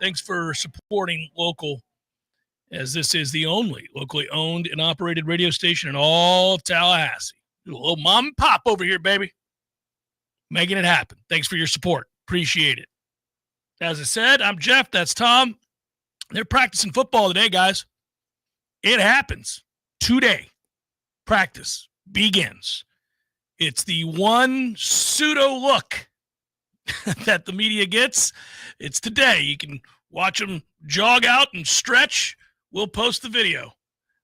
Thanks for supporting local, as this is the only locally owned and operated radio station in all of Tallahassee. A little mom and pop over here, baby. Making it happen. Thanks for your support. Appreciate it. As I said, I'm Jeff. That's Tom. They're practicing football today, guys. It happens. Today, practice begins. It's the one pseudo look that the media gets. It's today. You can watch them jog out and stretch. We'll post the video.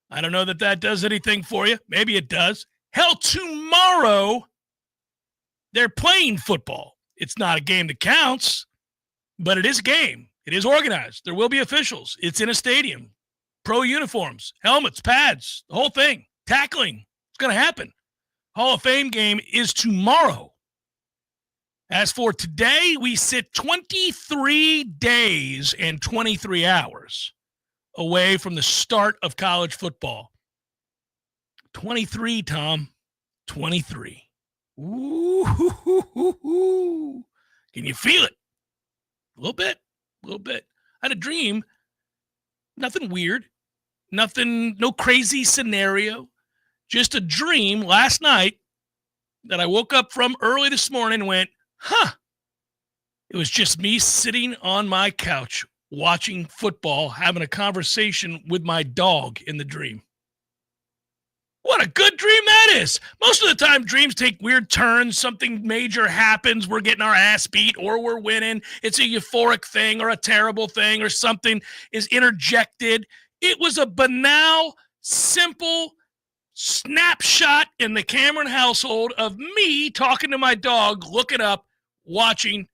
I don't know that that does anything for you. Maybe it does. Hell, tomorrow, they're playing football. It's not a game that counts, but it is a game. It is organized. There will be officials. It's in a stadium. Pro uniforms, helmets, pads, the whole thing. Tackling. It's going to happen. Hall of Fame game is tomorrow. As for today, we sit 23 days and 23 hours away from the start of college football. 23, Tom. 23. Ooh. Can you feel it? A little bit. A little bit. I had a dream. Nothing weird. Nothing, no crazy scenario. Just a dream last night that I woke up from early this morning and went, It was just me sitting on my couch watching football, having a conversation with my dog in the dream. What a good dream that is. Most of the time, dreams take weird turns. Something major happens. We're getting our ass beat or we're winning. It's a euphoric thing or a terrible thing or something is interjected. It was a banal, simple snapshot in the Cameron household of me talking to my dog, looking up, watching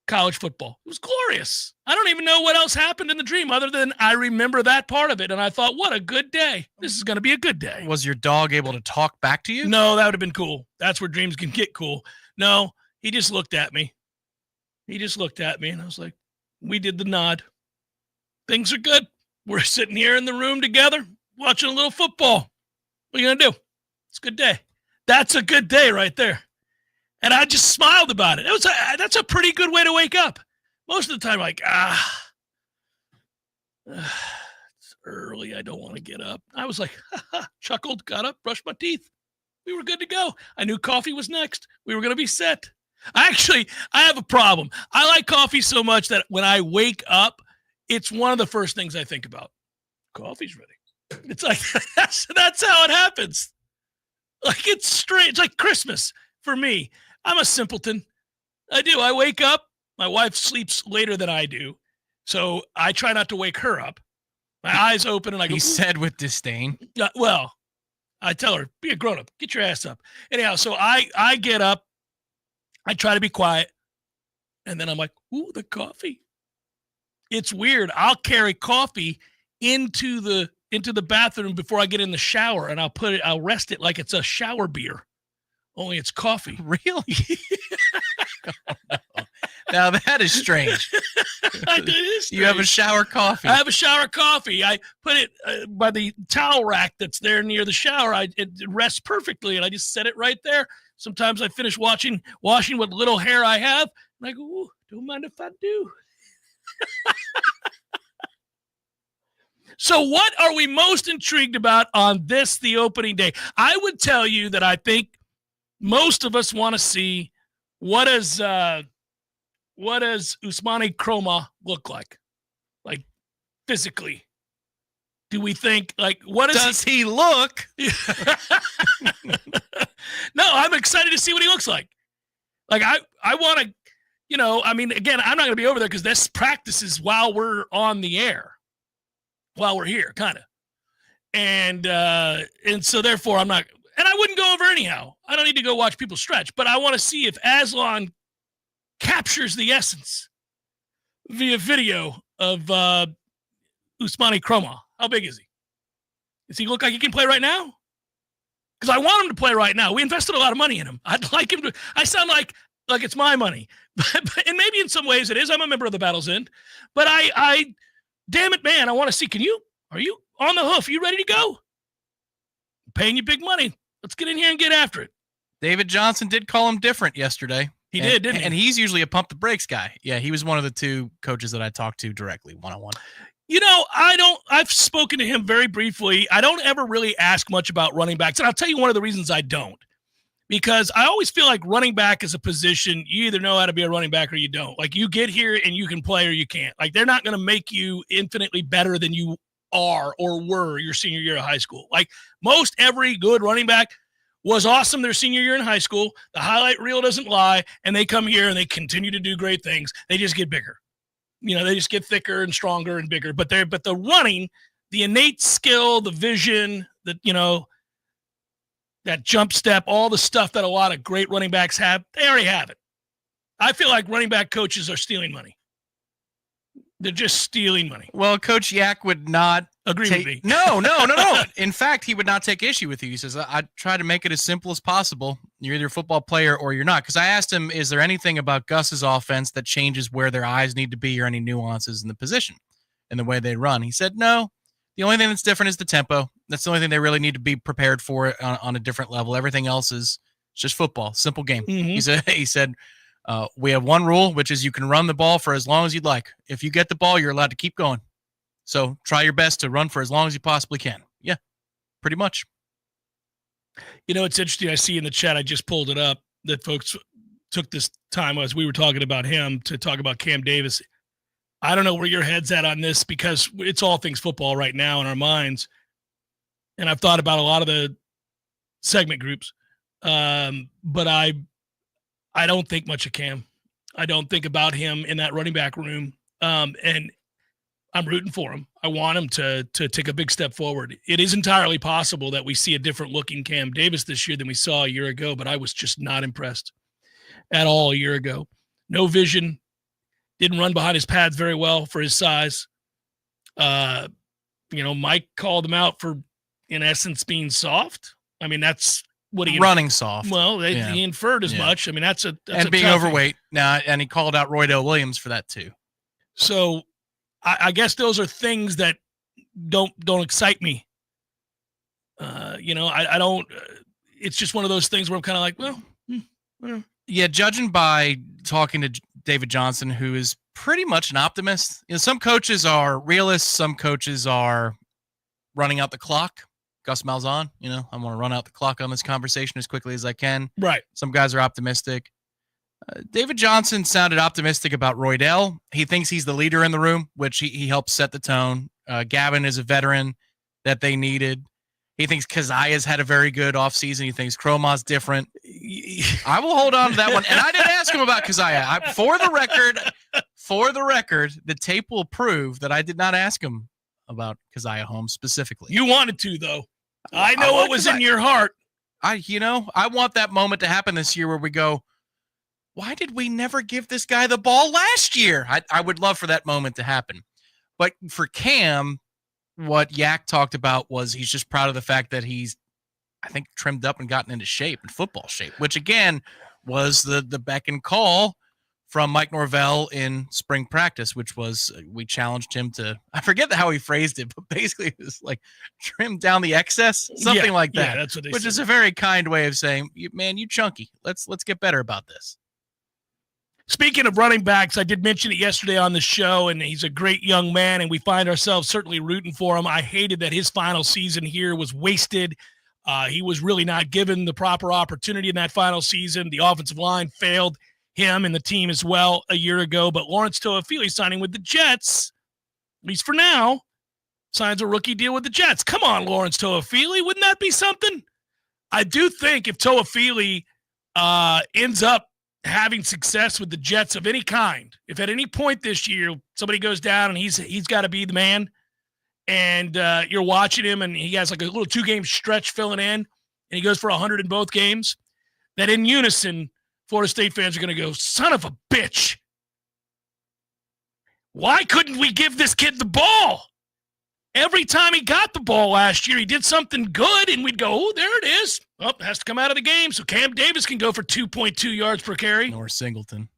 college football. It was glorious. I don't even know what else happened in the dream other than I remember that part of it. And I thought, what a good day. This is going to be a good day. Was your dog able to talk back to you? No, that would have been cool. That's where dreams can get cool. No, he just looked at me. And I was like, we did the nod. Things are good. We're sitting here in the room together watching a little football. What are you going to do? It's a good day. That's a good day right there. And I just smiled about it. That's a pretty good way to wake up. Most of the time, like, it's early. I don't want to get up. I was like, chuckled, got up, brushed my teeth. We were good to go. I knew coffee was next. We were going to be set. I have a problem. I like coffee so much that when I wake up, it's one of the first things I think about. Coffee's ready. It's like, that's how it happens. Like, it's strange. It's like Christmas for me. I'm a simpleton. I do. I wake up. My wife sleeps later than I do. So I try not to wake her up. My eyes open and I go. He said with disdain. Well, I tell her, be a grown-up. Get your ass up. Anyhow, so I get up. I try to be quiet. And then I'm like, ooh, the coffee. It's weird. I'll carry coffee into the bathroom before I get in the shower, and I'll rest it like it's a shower beer. Only it's coffee. Really? Oh, no. Now that is strange. It is strange. You have a shower coffee. I have a shower coffee. I put it by the towel rack that's there near the shower. It rests perfectly, and I just set it right there. Sometimes I finish washing what little hair I have, and I go, ooh, don't mind if I do. So what are we most intrigued about on this, the opening day? I would tell you that I think most of us want to see what does Ousmane Kromah look like physically? Do we think what does he look? No, I'm excited to see what he looks like. I want to, again, I'm not going to be over there because this practices while we're on the air, while we're here, kind of, and so therefore I'm not. And I wouldn't go over anyhow. I don't need to go watch people stretch, but I want to see if Aslan captures the essence via video of Ousmane Kromah. How big is he? Does he look like he can play right now? Because I want him to play right now. We invested a lot of money in him. I'd like him to. I sound like it's my money, and maybe in some ways it is. I'm a member of the Battle's End, but I damn it, man, I want to see. Are you on the hoof? You ready to go? I'm paying you big money. Let's get in here and get after it. David Johnson did call him different yesterday. He did, didn't he? And he's usually a pump the brakes guy. Yeah, he was one of the two coaches that I talked to directly one-on-one. I've spoken to him very briefly. I don't ever really ask much about running backs. And I'll tell you one of the reasons I don't. Because I always feel like running back is a position, you either know how to be a running back or you don't. Like, you get here and you can play or you can't. Like, they're not going to make you infinitely better than you are or were your senior year of high school. Like, most every good running back was awesome their senior year in high school. The highlight reel doesn't lie, and they come here and they continue to do great things. They just get bigger. They just get thicker and stronger and bigger. But the running, the innate skill, the vision, that jump step, all the stuff that a lot of great running backs have, they already have it. I feel like running back coaches are stealing money. They're just stealing money. Well, Coach Yak would not agree with me. No. In fact, he would not take issue with you. He says, I try to make it as simple as possible. You're either a football player or you're not. Because I asked him, is there anything about Gus's offense that changes where their eyes need to be or any nuances in the position and the way they run? He said, no. The only thing that's different is the tempo. That's the only thing they really need to be prepared for on a different level. Everything else is just football, simple game. Mm-hmm. He said, we have one rule, which is you can run the ball for as long as you'd like. If you get the ball, you're allowed to keep going. So try your best to run for as long as you possibly can. Yeah, pretty much. It's interesting. I see in the chat, I just pulled it up, that folks took this time as we were talking about him to talk about Cam Davis. I don't know where your head's at on this, because it's all things football right now in our minds. And I've thought about a lot of the segment groups. But I don't think much of Cam. I don't think about him in that running back room. And I'm rooting for him. I want him to take a big step forward. It is entirely possible that we see a different looking Cam Davis this year than we saw a year ago, but I was just not impressed at all a year ago. No vision. Didn't run behind his pads very well for his size. Mike called him out for, in essence, being soft. I mean, that's what he running soft. Well, he inferred as much. I mean, that's and being overweight. Now, and he called out Roydell Williams for that too. So, I guess those are things that don't excite me. I don't. It's just one of those things where I'm kind of like, Yeah, judging by talking to David Johnson, who is pretty much an optimist. Some coaches are realists. Some coaches are running out the clock. Gus Malzahn, I want to run out the clock on this conversation as quickly as I can. Right. Some guys are optimistic. David Johnson sounded optimistic about Roydell. He thinks he's the leader in the room, which he helps set the tone. Gavin is a veteran that they needed. He thinks Keziah's had a very good offseason. He thinks Cromaw's different. I will hold on to that one. And I didn't ask him about Keziah. For the record, the tape will prove that I did not ask him about Keziah Holmes specifically. You wanted to, though. I know what was in your heart. I want that moment to happen this year where we go, why did we never give this guy the ball last year? I would love for that moment to happen. But for Cam, what Yak talked about was he's just proud of the fact that he's, I think, trimmed up and gotten into shape, in football shape, which again was the beck and call from Mike Norvell in spring practice, which was we challenged him to, I forget how he phrased it, but basically it was like trim down the excess, something like that. Yeah, that's what they which said. Is a very kind way of saying, man, you chunky. Let's get better about this. Speaking of running backs, I did mention it yesterday on the show, and he's a great young man, and we find ourselves certainly rooting for him. I hated that his final season here was wasted. He was really not given the proper opportunity in that final season. The offensive line failed him and the team as well a year ago, but Lawrence Toafili signing with the Jets, at least for now, signs a rookie deal with the Jets. Come on, Lawrence Toafili. Wouldn't that be something? I do think if Toafili ends up having success with the Jets of any kind, if at any point this year somebody goes down and he's got to be the man, and you're watching him and he has like a little 2-game stretch filling in and he goes for 100 in both games, that in unison Florida State fans are going to go, son of a bitch, why couldn't we give this kid the ball? Every time he got the ball last year, he did something good, and we'd go, oh, there it is. Oh, it has to come out of the game, so Cam Davis can go for 2.2 yards per carry. Nor Singleton.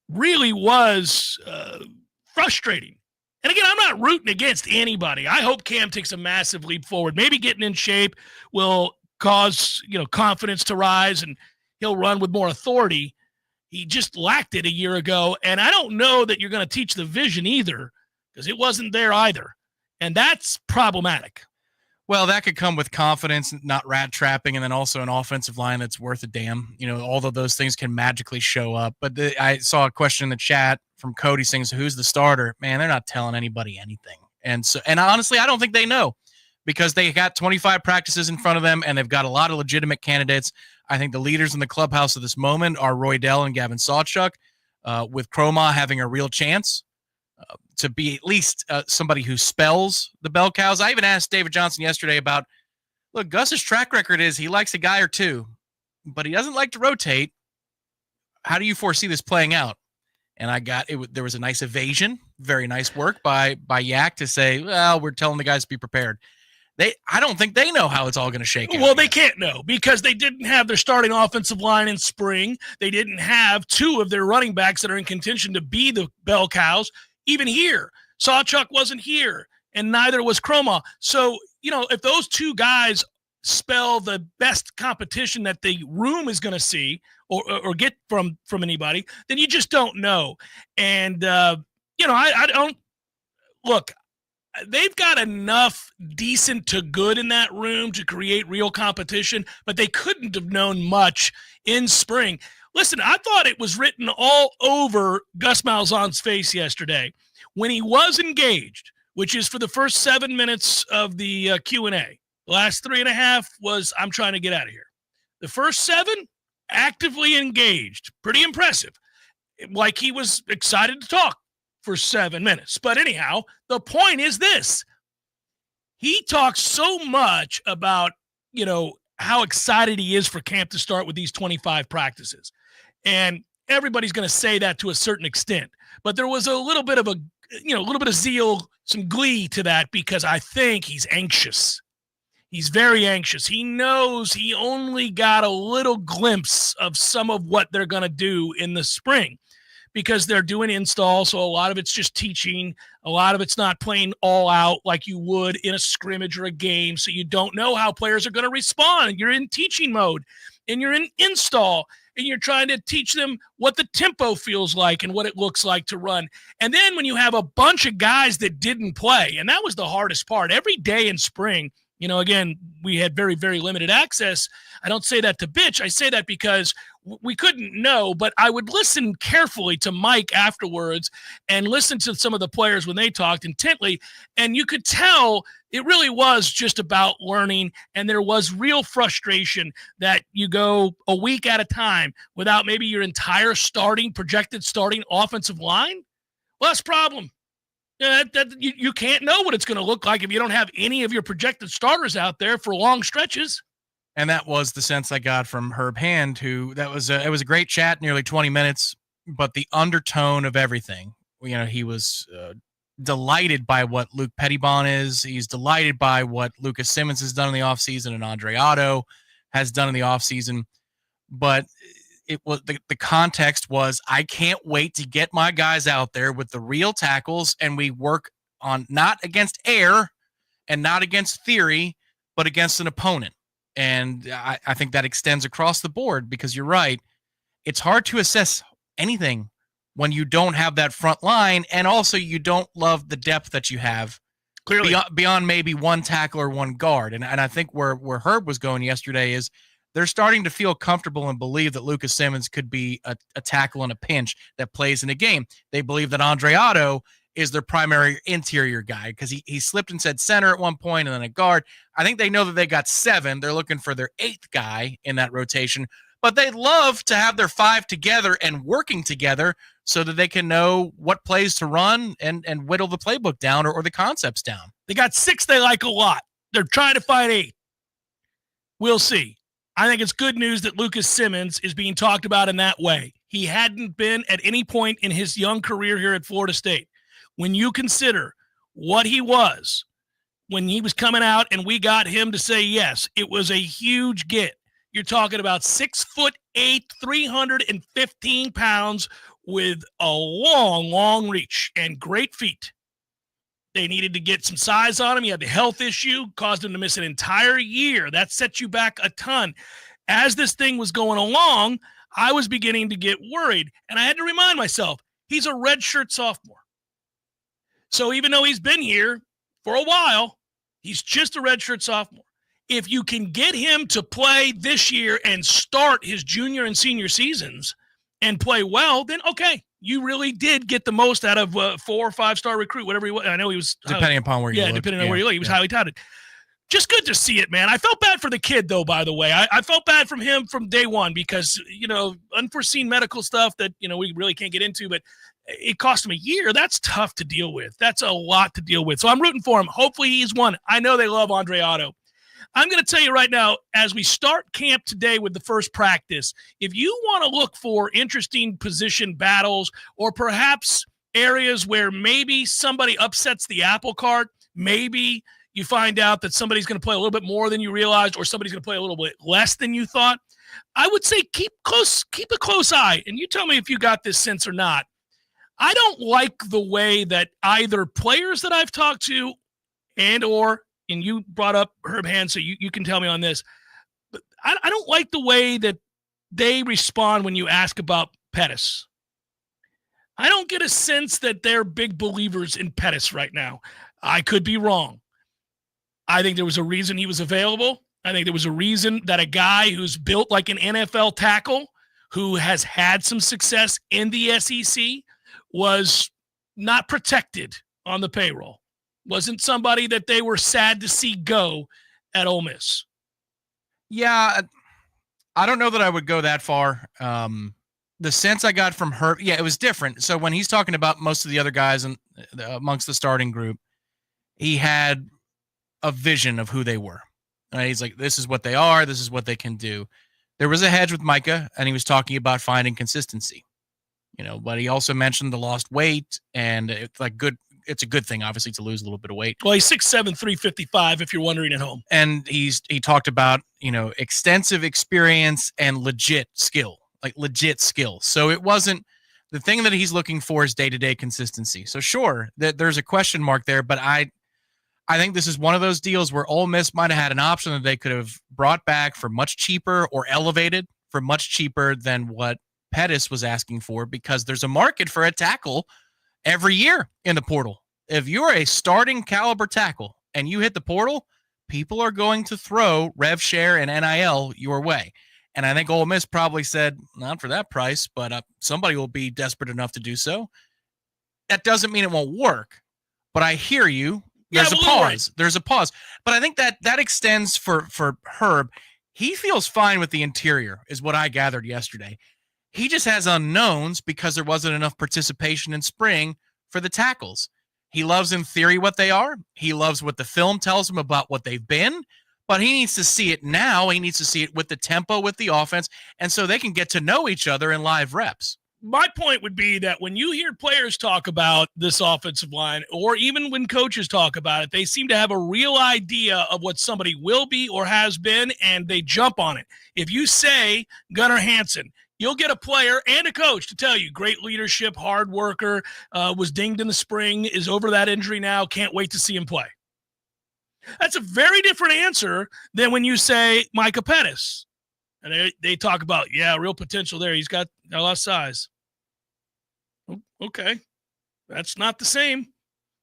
Really was frustrating. And again, I'm not rooting against anybody. I hope Cam takes a massive leap forward. Maybe getting in shape will cause, confidence to rise, and he'll run with more authority. He just lacked it a year ago, and I don't know that you're going to teach the vision either, because it wasn't there either, and that's problematic. Well, that could come with confidence, not rat trapping, and then also an offensive line that's worth a damn. All of those things can magically show up. But I saw a question in the chat from Cody saying, so who's the starter? Man, they're not telling anybody anything. And honestly, I don't think they know, because they got 25 practices in front of them, and they've got a lot of legitimate candidates. I think the leaders in the clubhouse at this moment are Roy Dell and Gavin Sawchuk, with Croma having a real chance to be at least somebody who spells the bell cows. I even asked David Johnson yesterday about, look, Gus's track record is he likes a guy or two, but he doesn't like to rotate. How do you foresee this playing out? And I got it. There was a nice evasion, very nice work by Yak to say, well, we're telling the guys to be prepared. I don't think they know how it's all going to shake out. Well, they can't know, because they didn't have their starting offensive line in spring. They didn't have two of their running backs that are in contention to be the bell cows. Even here, Sawchuk wasn't here, and neither was Croma. So, if those two guys spell the best competition that the room is going to see or get from anybody, then you just don't know. And, I don't – look, they've got enough decent to good in that room to create real competition, but they couldn't have known much in spring. Listen, I thought it was written all over Gus Malzahn's face yesterday when he was engaged, which is for the first 7 minutes of the Q&A. The last 3.5 was, I'm trying to get out of here. The first 7, actively engaged. Pretty impressive. Like he was excited to talk for 7 minutes. But anyhow, the point is this. He talks so much about, how excited he is for camp to start with these 25 practices. And everybody's going to say that to a certain extent. But there was a little bit of zeal, some glee to that, because I think he's anxious. He's very anxious. He knows he only got a little glimpse of some of what they're going to do in the spring, because they're doing install. So a lot of it's just teaching. A lot of it's not playing all out like you would in a scrimmage or a game. So you don't know how players are going to respond. You're in teaching mode and you're in install, and you're trying to teach them what the tempo feels like and what it looks like to run. And then when you have a bunch of guys that didn't play, and that was the hardest part, every day in spring, again, we had very, very limited access. I don't say that to bitch. I say that because we couldn't know, but I would listen carefully to Mike afterwards and listen to some of the players when they talked intently. And you could tell it really was just about learning. And there was real frustration that you go a week at a time without maybe your entire projected starting offensive line. Well, that's a problem. You can't know what it's going to look like if you don't have any of your projected starters out there for long stretches. And that was the sense I got from Herb Hand, it was a great chat, nearly 20 minutes, but the undertone of everything, he was delighted by what Luke Pettibon is. He's delighted by what Lucas Simmons has done in the offseason and Andre Otto has done in the offseason. But it was the context was, I can't wait to get my guys out there with the real tackles, and we work on not against air and not against theory, but against an opponent. And I think that extends across the board, because you're right. It's hard to assess anything when you don't have that front line, and also you don't love the depth that you have Clearly. beyond maybe one tackle or one guard. And I think where Herb was going yesterday is they're starting to feel comfortable and believe that Lucas Simmons could be a tackle in a pinch that plays in a game. They believe that Andre Otto is their primary interior guy, because he slipped and said center at one point and then a guard. I think they know that they got 7. They're looking for their 8th guy in that rotation, but they'd love to have their 5 together and working together so that they can know what plays to run and whittle the playbook down or the concepts down. They got 6 they like a lot. They're trying to find 8. We'll see. I think it's good news that Lucas Simmons is being talked about in that way. He hadn't been at any point in his young career here at Florida State. When you consider what he was when he was coming out and we got him to say yes, it was a huge get. You're talking about 6'8", 315 pounds with a long, long reach and great feet. They needed to get some size on him. He had the health issue, caused him to miss an entire year. That set you back a ton. as this thing was going along, I was beginning to get worried. And I had to remind myself, he's a redshirt sophomore. So even though he's been here for a while, he's just a redshirt sophomore. If you can get him to play this year and start his junior and senior seasons and play well, then okay, you really did get the most out of a 4- or 5-star recruit, whatever he was. I know he was depending upon where you look. Depending on where you look, he was highly touted. Just good to see it, man. I felt bad for the kid, though, by the way. I felt bad from him from day one because, unforeseen medical stuff that, we really can't get into, but it cost him a year. That's tough to deal with. That's a lot to deal with. So I'm rooting for him. Hopefully he's one. I know they love Andre Otto. I'm going to tell you right now, as we start camp today with the first practice, if you want to look for interesting position battles or perhaps areas where maybe somebody upsets the apple cart, maybe you find out that somebody's going to play a little bit more than you realized or somebody's going to play a little bit less than you thought, I would say keep a close eye. And you tell me if you got this sense or not. I don't like the way that either players that I've talked to and you brought up Herb Hand, so you can tell me on this. But I don't like the way that they respond when you ask about Pettis. I don't get a sense that they're big believers in Pettis right now. I could be wrong. I think there was a reason he was available. I think there was a reason that a guy who's built like an NFL tackle, who has had some success in the SEC, was not protected on the payroll. Wasn't somebody that they were sad to see go at Ole Miss. Yeah, I don't know that I would go that far. The sense I got from Herb, it was different. So when he's talking about most of the other guys amongst the starting group, he had a vision of who they were. Right? He's like, this is what they are. This is what they can do. There was a hedge with Micah, and he was talking about finding consistency. But he also mentioned the lost weight, and it's a good thing, obviously, to lose a little bit of weight. Well, he's 6'7", 355, if you're wondering at home. And he talked about, extensive experience and legit skill. So it wasn't the thing that he's looking for is day-to-day consistency. So sure, there's a question mark there, but I think this is one of those deals where Ole Miss might have had an option that they could have brought back for much cheaper or elevated for much cheaper than what Pettis was asking for, because there's a market for a tackle every year in the portal. If you're a starting caliber tackle and you hit the portal, people are going to throw rev share and NIL your way. And I think Ole Miss probably said, not for that price, but somebody will be desperate enough to do so. That doesn't mean it won't work, but I hear you. There's a pause. Right. There's a pause. But I think that extends for Herb. He feels fine with the interior, is what I gathered yesterday. He just has unknowns because there wasn't enough participation in spring for the tackles. He loves in theory what they are. He loves what the film tells him about what they've been, but he needs to see it now. He needs to see it with the tempo, with the offense, and so they can get to know each other in live reps. My point would be that when you hear players talk about this offensive line, or even when coaches talk about it, they seem to have a real idea of what somebody will be or has been, and they jump on it. If you say Gunnar Hansen, you'll get a player and a coach to tell you great leadership, hard worker, was dinged in the spring, is over that injury now, can't wait to see him play. That's a very different answer than when you say Micah Pettis. And they talk about, real potential there. He's got a lot of size. Okay. That's not the same.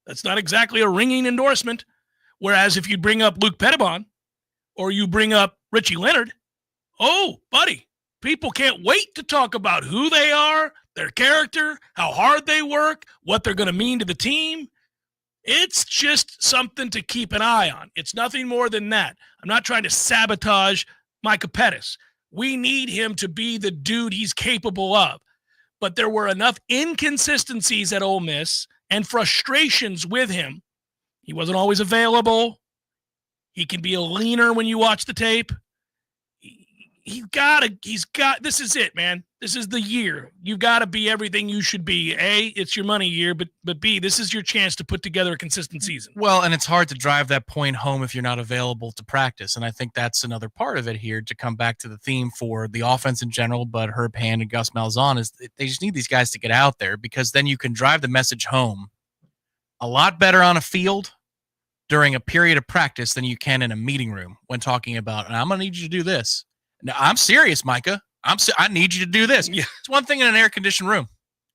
That's not exactly a ringing endorsement. Whereas if you bring up Luke Pettibon or you bring up Richie Leonard, oh, buddy, people can't wait to talk about who they are, their character, how hard they work, what they're going to mean to the team. It's just something to keep an eye on. It's nothing more than that. I'm not trying to sabotage Micah Pettis. We need him to be the dude he's capable of. But there were enough inconsistencies at Ole Miss and frustrations with him. He wasn't always available. He can be a leaner when you watch the tape. This is it, man. This is the year. You've got to be everything you should be. A, it's your money year, but B, this is your chance to put together a consistent season. Well, and it's hard to drive that point home if you're not available to practice. And I think that's another part of it here, to come back to the theme for the offense in general, but Herb Hand and Gus Malzahn, is they just need these guys to get out there, because then you can drive the message home a lot better on a field during a period of practice than you can in a meeting room when talking about, I'm going to need you to do this. No, I'm serious, Micah. I need you to do this. Yeah. It's one thing in an air-conditioned room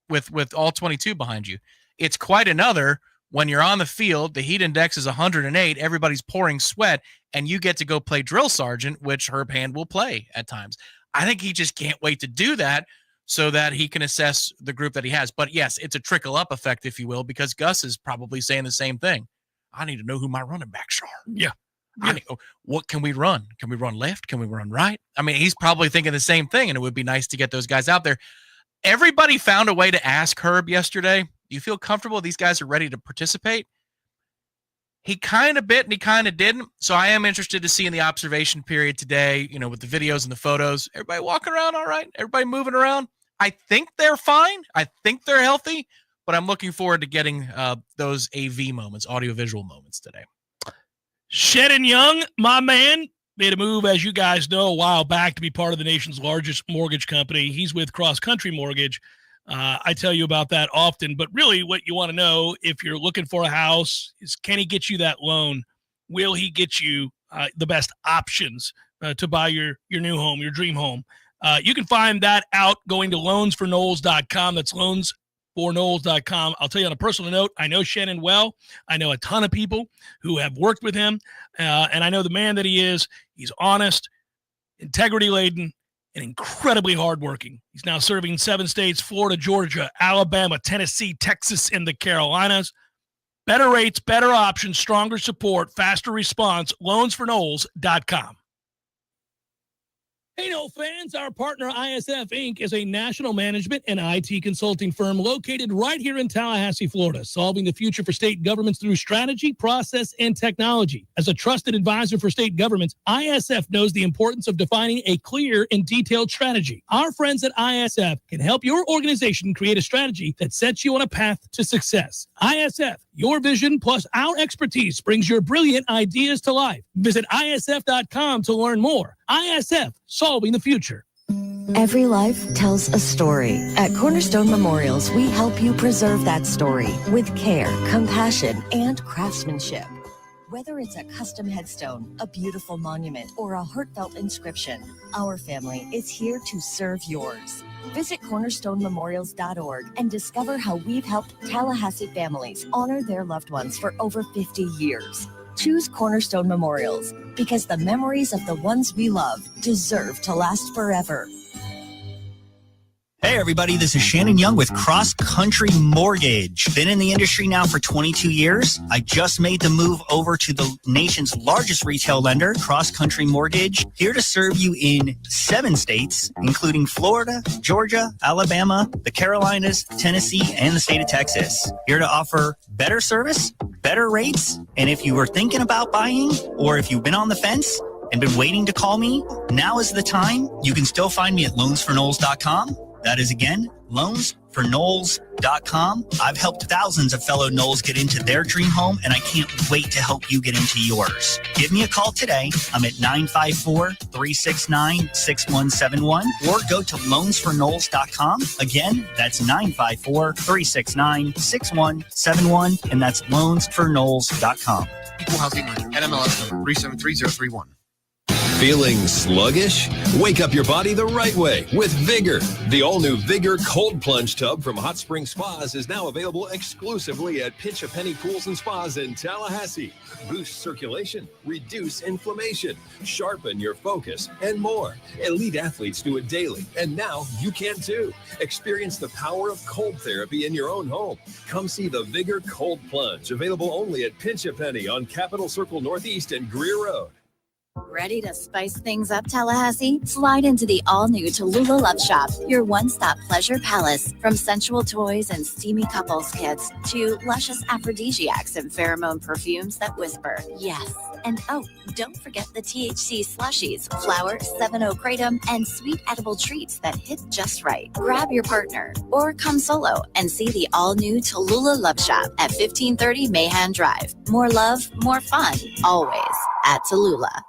with all 22 behind you. It's quite another when you're on the field, the heat index is 108, everybody's pouring sweat, and you get to go play drill sergeant, which Herb Hand will play at times. I think he just can't wait to do that so that he can assess the group that he has. But yes, it's a trickle-up effect, if you will, because Gus is probably saying the same thing. I need to know who my running backs are. Yeah. What can we run? Can we run left? Can we run right? I mean, he's probably thinking the same thing, and it would be nice to get those guys out there. Everybody found a way to ask Herb yesterday, do you feel comfortable these guys are ready to participate? He kind of bit and he kind of didn't. So I am interested to see in the observation period today, with the videos and the photos, everybody walking around all right? Everybody moving around? I think they're fine. I think they're healthy, but I'm looking forward to getting those AV moments, audiovisual moments today. Shannon Young, my man, made a move, as you guys know, a while back to be part of the nation's largest mortgage company. He's with Cross Country Mortgage. I tell you about that often, but really what you want to know if you're looking for a house is, can he get you that loan? Will he get you the best options to buy your new home, your dream home? You can find that out going to loansforknowles.com. That's loansforknowles.com. I'll tell you on a personal note, I know Shannon well. I know a ton of people who have worked with him, and I know the man that he is. He's honest, integrity-laden, and incredibly hardworking. He's now serving 7 states, Florida, Georgia, Alabama, Tennessee, Texas, and the Carolinas. Better rates, better options, stronger support, faster response, loansforknowles.com. Hey, Knoll fans, our partner ISF Inc. is a national management and IT consulting firm located right here in Tallahassee, Florida, solving the future for state governments through strategy, process, and technology. As a trusted advisor for state governments, ISF knows the importance of defining a clear and detailed strategy. Our friends at ISF can help your organization create a strategy that sets you on a path to success. ISF, your vision plus our expertise brings your brilliant ideas to life. Visit ISF.com to learn more. ISF, solving the future. Every life tells a story. At Cornerstone Memorials, we help you preserve that story with care, compassion, and craftsmanship. Whether it's a custom headstone, a beautiful monument, or a heartfelt inscription, our family is here to serve yours. Visit cornerstonememorials.org and discover how we've helped Tallahassee families honor their loved ones for over 50 years. Choose Cornerstone Memorials because the memories of the ones we love deserve to last forever. Hey everybody, this is Shannon Young with Cross Country Mortgage. Been in the industry now for 22 years. I just made the move over to the nation's largest retail lender, Cross Country Mortgage, here to serve you in 7 states, including Florida, Georgia, Alabama, the Carolinas, Tennessee, and the state of Texas. Here to offer better service, better rates, and if you were thinking about buying or if you've been on the fence and been waiting to call me, now is the time. You can still find me at loansforknowles.com. That is, again, loansforknowles.com. I've helped thousands of fellow Knowles get into their dream home, and I can't wait to help you get into yours. Give me a call today. I'm at 954-369-6171, or go to loansforknowles.com. Again, that's 954-369-6171, and that's loansforknowles.com. Equal housing lender. NMLS number 373031. Feeling sluggish? Wake up your body the right way with Vigor. The all-new Vigor Cold Plunge Tub from Hot Spring Spas is now available exclusively at Pinch a Penny Pools and Spas in Tallahassee. Boost circulation, reduce inflammation, sharpen your focus, and more. Elite athletes do it daily, and now you can too. Experience the power of cold therapy in your own home. Come see the Vigor Cold Plunge, available only at Pinch a Penny on Capitol Circle Northeast and Greer Road. Ready to spice things up, Tallahassee? Slide into the all-new Tallulah Love Shop, your one-stop pleasure palace. From sensual toys and steamy couples kits to luscious aphrodisiacs and pheromone perfumes that whisper yes. And oh, don't forget the THC slushies, flower, 7-0 kratom, and sweet edible treats that hit just right. Grab your partner or come solo and see the all-new Tallulah Love Shop at 1530 Mahan Drive. More love, more fun, always at Tallulah.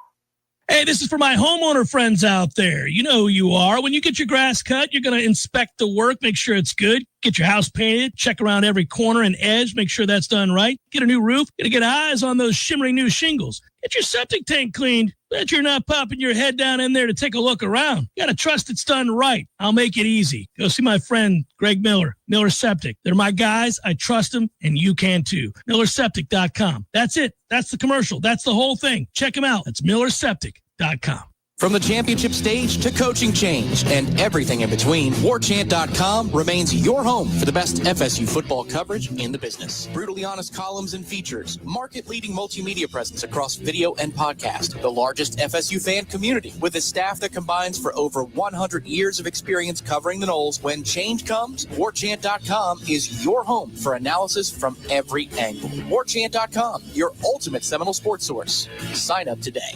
Hey, this is for my homeowner friends out there. You know who you are. When you get your grass cut, you're going to inspect the work, make sure it's good. Get your house painted, check around every corner and edge, make sure that's done right. Get a new roof, got to get eyes on those shimmering new shingles. Get your septic tank cleaned. Bet you're not popping your head down in there to take a look around. You got to trust it's done right. I'll make it easy. Go see my friend Greg Miller, Miller Septic. They're my guys. I trust them, and you can too. MillerSeptic.com. That's it. That's the commercial. That's the whole thing. Check them out. That's MillerSeptic.com. From the championship stage to coaching change and everything in between, Warchant.com remains your home for the best FSU football coverage in the business. Brutally honest columns and features, market-leading multimedia presence across video and podcast, the largest FSU fan community with a staff that combines for over 100 years of experience covering the Noles. When change comes, Warchant.com is your home for analysis from every angle. Warchant.com, your ultimate Seminole sports source. Sign up today.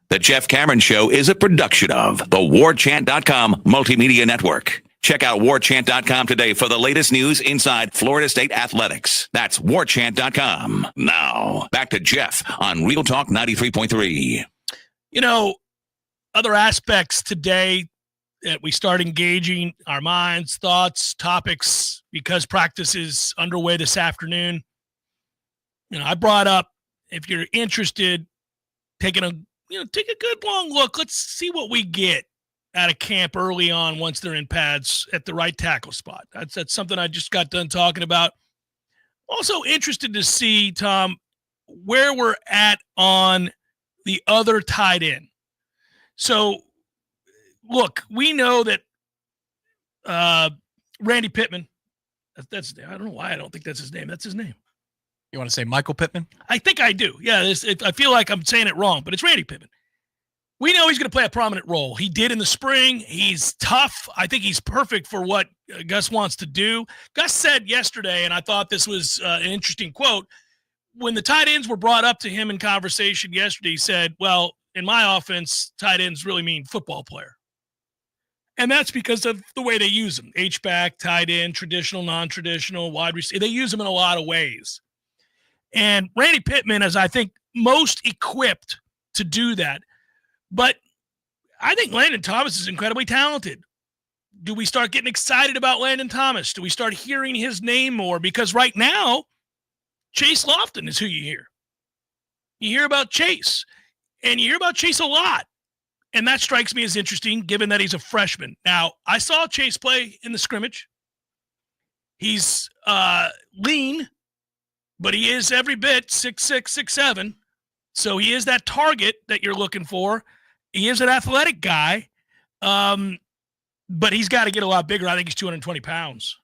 The Jeff Cameron Show is a production of the Warchant.com Multimedia Network. Check out Warchant.com today for the latest news inside Florida State athletics. That's Warchant.com. Now, back to Jeff on Real Talk 93.3. You know, other aspects today that we start engaging our minds, thoughts, topics, because practice is underway this afternoon. You know, I brought up, if you're interested, take a good long look. Let's see what we get out of camp early on once they're in pads at the right tackle spot. That's something I just got done talking about. Also interested to see, Tom, where we're at on the other tight end. So, look, we know that Randy Pittman, that's I don't know why I don't think that's his name. That's his name. You want to say Michael Pittman? I think I do. Yeah, I feel like I'm saying it wrong, but it's Randy Pittman. We know he's going to play a prominent role. He did in the spring. He's tough. I think he's perfect for what Gus wants to do. Gus said yesterday, and I thought this was an interesting quote, when the tight ends were brought up to him in conversation yesterday, he said, well, in my offense, tight ends really mean football player. And that's because of the way they use them. H-back, tight end, traditional, non-traditional, wide receiver. They use them in a lot of ways. And Randy Pittman is, I think, most equipped to do that. But I think Landon Thomas is incredibly talented. Do we start getting excited about Landon Thomas? Do we start hearing his name more? Because right now, Chase Lofton is who you hear. You hear about Chase, and you hear about Chase a lot. And that strikes me as interesting, given that he's a freshman. Now, I saw Chase play in the scrimmage. He's lean, but he is every bit 6'6", 6'7". So he is that target that you're looking for. He is an athletic guy, but he's got to get a lot bigger. I think he's 220 pounds.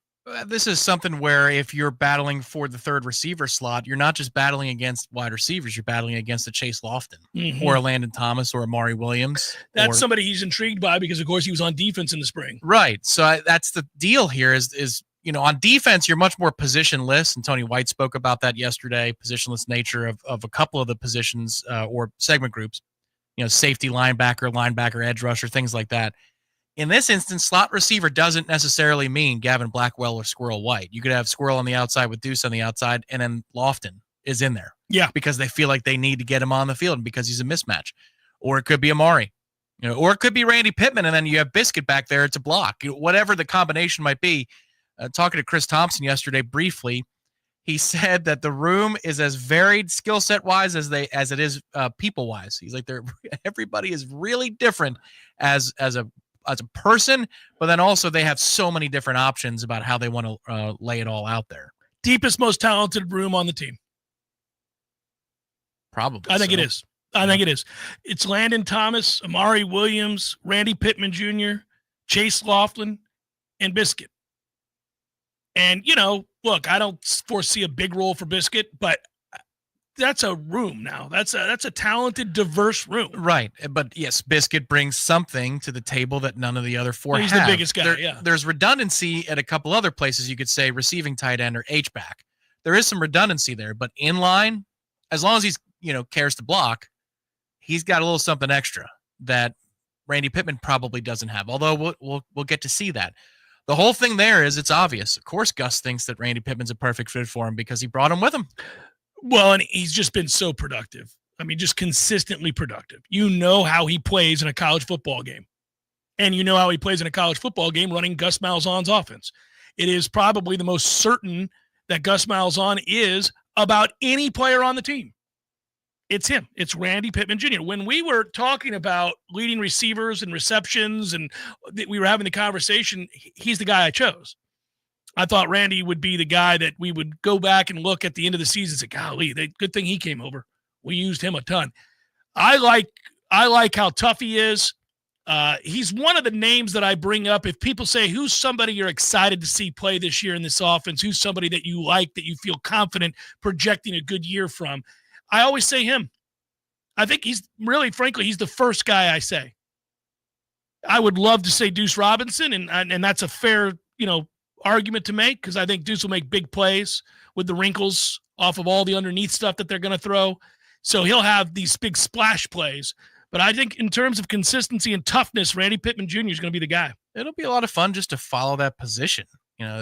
This is something where if you're battling for the third receiver slot, you're not just battling against wide receivers. You're battling against a Chase Lofton or a Landon Thomas or a Mari Williams. That's somebody he's intrigued by because, of course, he was on defense in the spring. Right. So that's the deal here is on defense, you're much more positionless, and Tony White spoke about that yesterday, positionless nature of a couple of the positions or segment groups, safety, linebacker, edge rusher, things like that. In this instance, slot receiver doesn't necessarily mean Gavin Blackwell or Squirrel White. You could have Squirrel on the outside with Deuce on the outside, and then Lofton is in there. Yeah. Because they feel like they need to get him on the field and because he's a mismatch. Or it could be Amari. Or it could be Randy Pittman, and then you have Biscuit back there to block. Whatever the combination might be. Talking to Chris Thompson yesterday briefly, he said that the room is as varied skill set wise as it is people wise. He's like, everybody is really different as a person, but then also they have so many different options about how they want to lay it all out there. Deepest, most talented room on the team. Probably. I think it is. I think it is. It's Landon Thomas, Amari Williams, Randy Pittman Jr., Chase Lofton, and Biscuit. And, look, I don't foresee a big role for Biscuit, but that's a room now. That's a talented, diverse room. Right. But, yes, Biscuit brings something to the table that none of the other four have. He's the biggest guy, There's redundancy at a couple other places. You could say receiving tight end or H-back. There is some redundancy there, but in line, as long as he's, cares to block, he's got a little something extra that Randy Pittman probably doesn't have, although we'll get to see that. The whole thing there is it's obvious. Of course, Gus thinks that Randy Pittman's a perfect fit for him because he brought him with him. Well, and he's just been so productive. I mean, just consistently productive. You know how he plays in a college football game. And you know how he plays in a college football game running Gus Malzahn's offense. It is probably the most certain that Gus Malzahn is about any player on the team. It's him. It's Randy Pittman Jr. When we were talking about leading receivers and receptions and we were having the conversation, he's the guy I chose. I thought Randy would be the guy that we would go back and look at the end of the season and say, golly, good thing he came over. We used him a ton. I like how tough he is. He's one of the names that I bring up. If people say, who's somebody you're excited to see play this year in this offense, who's somebody that you like, that you feel confident projecting a good year from, I always say him. I think he's really, frankly, he's the first guy I say. I would love to say Deuce Robinson, and that's a fair, argument to make, because I think Deuce will make big plays with the wrinkles off of all the underneath stuff that they're going to throw. So he'll have these big splash plays. But I think in terms of consistency and toughness, Randy Pittman Jr. is going to be the guy. It'll be a lot of fun just to follow that position.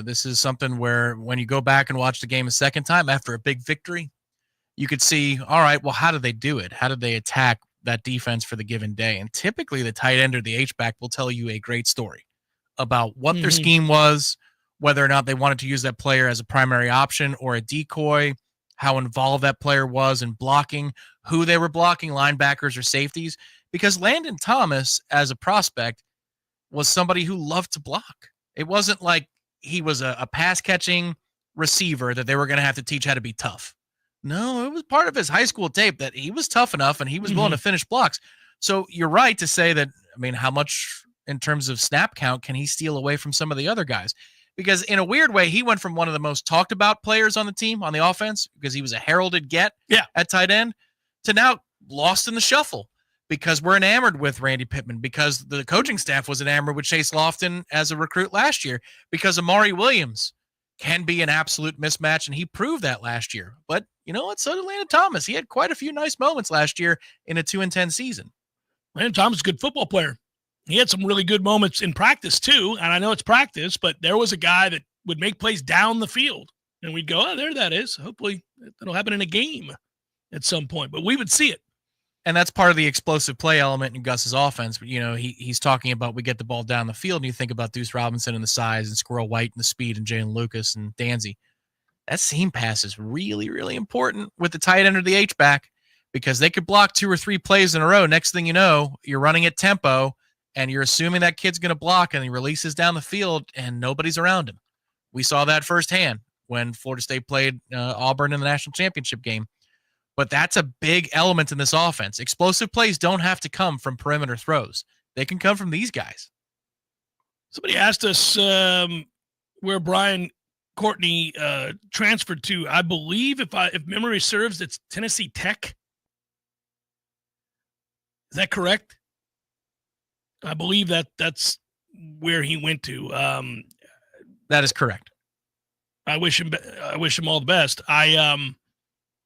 This is something where when you go back and watch the game a second time after a big victory, you could see, all right, well, how did they do it? How did they attack that defense for the given day? And typically the tight end or the H-back will tell you a great story about what their scheme was, whether or not they wanted to use that player as a primary option or a decoy, how involved that player was in blocking, who they were blocking, linebackers or safeties, because Landon Thomas as a prospect was somebody who loved to block. It wasn't like he was a pass-catching receiver that they were going to have to teach how to be tough. No, it was part of his high school tape that he was tough enough and he was willing to finish blocks. So you're right to say that, how much in terms of snap count can he steal away from some of the other guys? Because in a weird way, he went from one of the most talked about players on the team on the offense, because he was a heralded get at tight end, to now lost in the shuffle because we're enamored with Randy Pittman, because the coaching staff was enamored with Chase Lofton as a recruit last year, because Amari Williams can be an absolute mismatch, and he proved that last year. But you know what? So did Landon Thomas. He had quite a few nice moments last year in a 2-10 season. Landon Thomas is a good football player. He had some really good moments in practice too, and I know it's practice, but there was a guy that would make plays down the field, and we'd go, oh, there that is. Hopefully that'll happen in a game at some point, but we would see it. And that's part of the explosive play element in Gus's offense. But, he's talking about we get the ball down the field, and you think about Deuce Robinson and the size, and Squirrel White and the speed, and Jalen Lucas and Danzy. That seam pass is really, really important with the tight end or the H-back, because they could block 2 or 3 plays in a row. Next thing you know, you're running at tempo, and you're assuming that kid's going to block, and he releases down the field, and nobody's around him. We saw that firsthand when Florida State played Auburn in the national championship game. But that's a big element in this offense. Explosive plays don't have to come from perimeter throws. They can come from these guys. Somebody asked us where Brian Courtney transferred to. I believe, if memory serves, it's Tennessee Tech. Is that correct? I believe that's where he went to. That is correct. I wish him all the best.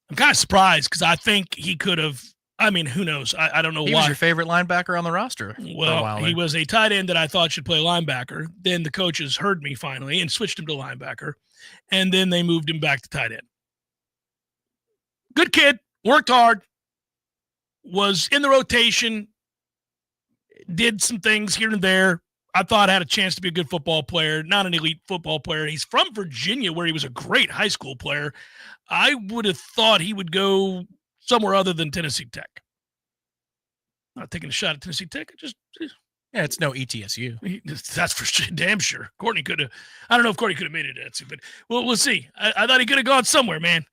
I'm kind of surprised, because I think he could have. Who knows? I don't know why. He was your favorite linebacker on the roster. Well, he was a tight end that I thought should play linebacker. Then the coaches heard me finally and switched him to linebacker, and then they moved him back to tight end. Good kid, worked hard, was in the rotation, did some things here and there. I thought had a chance to be a good football player, not an elite football player. He's from Virginia, where he was a great high school player. I would have thought he would go somewhere other than Tennessee Tech. Not taking a shot at Tennessee Tech. It's no ETSU. That's for sure, damn sure. Courtney could have. I don't know if Courtney could have made it at ETSU, but we'll see. I thought he could have gone somewhere, man.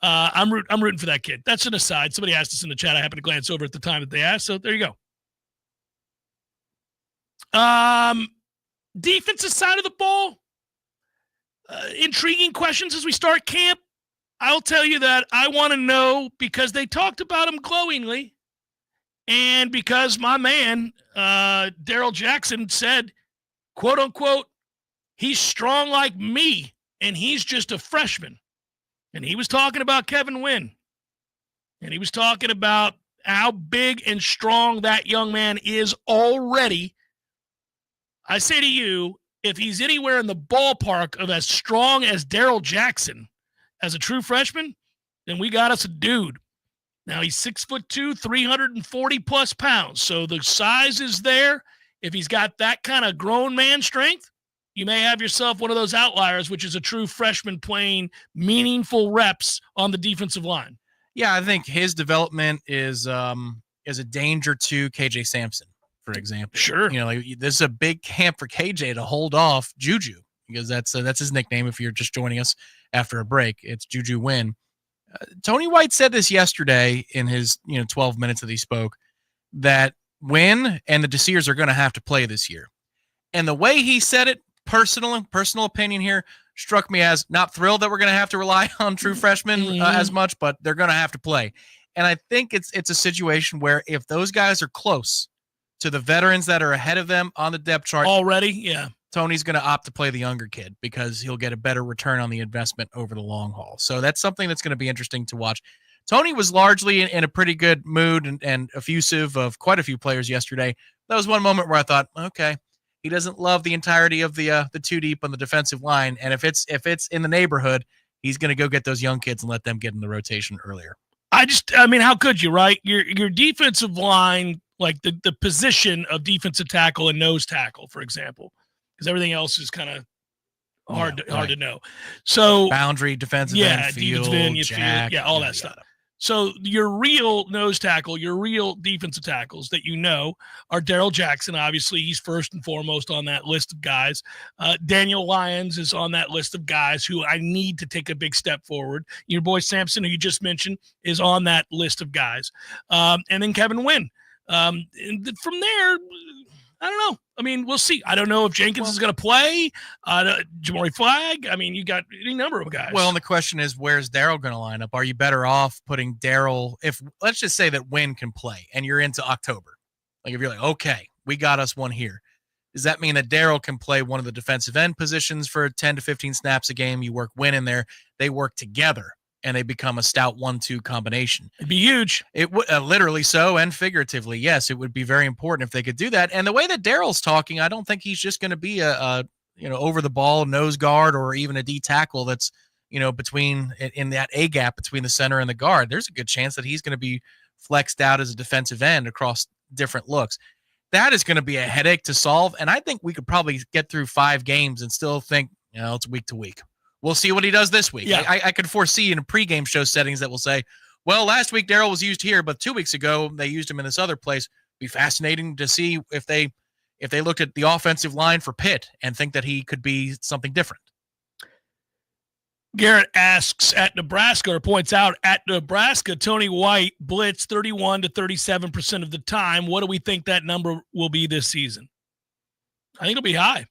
I'm rooting for that kid. That's an aside. Somebody asked us in the chat. I happened to glance over at the time that they asked, so there you go. Defensive side of the ball. Intriguing questions as we start camp. I'll tell you that I want to know, because they talked about him glowingly, and because my man, Daryl Jackson, said, quote unquote, he's strong like me, and he's just a freshman. And he was talking about Kevin Wynn. And he was talking about how big and strong that young man is already. I say to you, if he's anywhere in the ballpark of as strong as Daryl Jackson as a true freshman, then we got us a dude. Now he's 6'2", 340 plus pounds. So the size is there. If he's got that kind of grown man strength, you may have yourself one of those outliers, which is a true freshman playing meaningful reps on the defensive line. Yeah, I think his development is a danger to KJ Sampson, for example. Sure. This is a big camp for KJ to hold off Juju, because that's his nickname if you're just joining us after a break. It's Juju Wynn. Tony White said this yesterday in his 12 minutes that he spoke, that Wynn and the Desirs are going to have to play this year. And the way he said it, personal opinion here, struck me as not thrilled that we're going to have to rely on true freshmen as much, but they're going to have to play. And I think it's a situation where if those guys are close to the veterans that are ahead of them on the depth chart already, yeah, Tony's going to opt to play the younger kid because he'll get a better return on the investment over the long haul. So that's something that's going to be interesting to watch. Tony was largely in a pretty good mood and effusive of quite a few players yesterday. That was one moment where I thought, okay, he doesn't love the entirety of the two deep on the defensive line, and if it's in the neighborhood, he's going to go get those young kids and let them get in the rotation earlier. I mean, how could you, right? Your defensive line, like the position of defensive tackle and nose tackle, for example, because everything else is kind of hard to know. So boundary, defensive end, field, jack, all that stuff. So your real nose tackle, your real defensive tackles that are Darrell Jackson. Obviously, he's first and foremost on that list of guys. Daniel Lyons is on that list of guys who I need to take a big step forward. Your boy Sampson, who you just mentioned, is on that list of guys. And then Kevin Wynn. And from there, I don't know. I mean, we'll see. I don't know if Jenkins is going to play. Jamari Flagg. I mean, you got any number of guys. Well, and the question is, where's Darrell going to line up? Are you better off putting Darrell, if let's just say that Wynn can play and you're into October? Like if you're like, okay, we got us one here. Does that mean that Darrell can play one of the defensive end positions for 10 to 15 snaps a game? You work Wynn in there. They work together. And they become a stout 1-2 combination. It'd be huge. It would literally so and figuratively. Yes, it would be very important if they could do that. And the way that Darrell's talking, I don't think he's just going to be a over the ball nose guard or even a D tackle that's between in that A gap between the center and the guard. There's a good chance that he's going to be flexed out as a defensive end across different looks. That is going to be a headache to solve. And I think we could probably get through 5 games and still think it's week to week. We'll see what he does this week. Yeah. I could foresee in a pregame show settings that will say, well, last week Darrell was used here, but 2 weeks ago they used him in this other place. Be fascinating to see if they looked at the offensive line for Pitt and think that he could be something different. Garrett asks at Nebraska, or points out at Nebraska, Tony White blitzed 31 to 37% of the time. What do we think that number will be this season? I think it'll be high.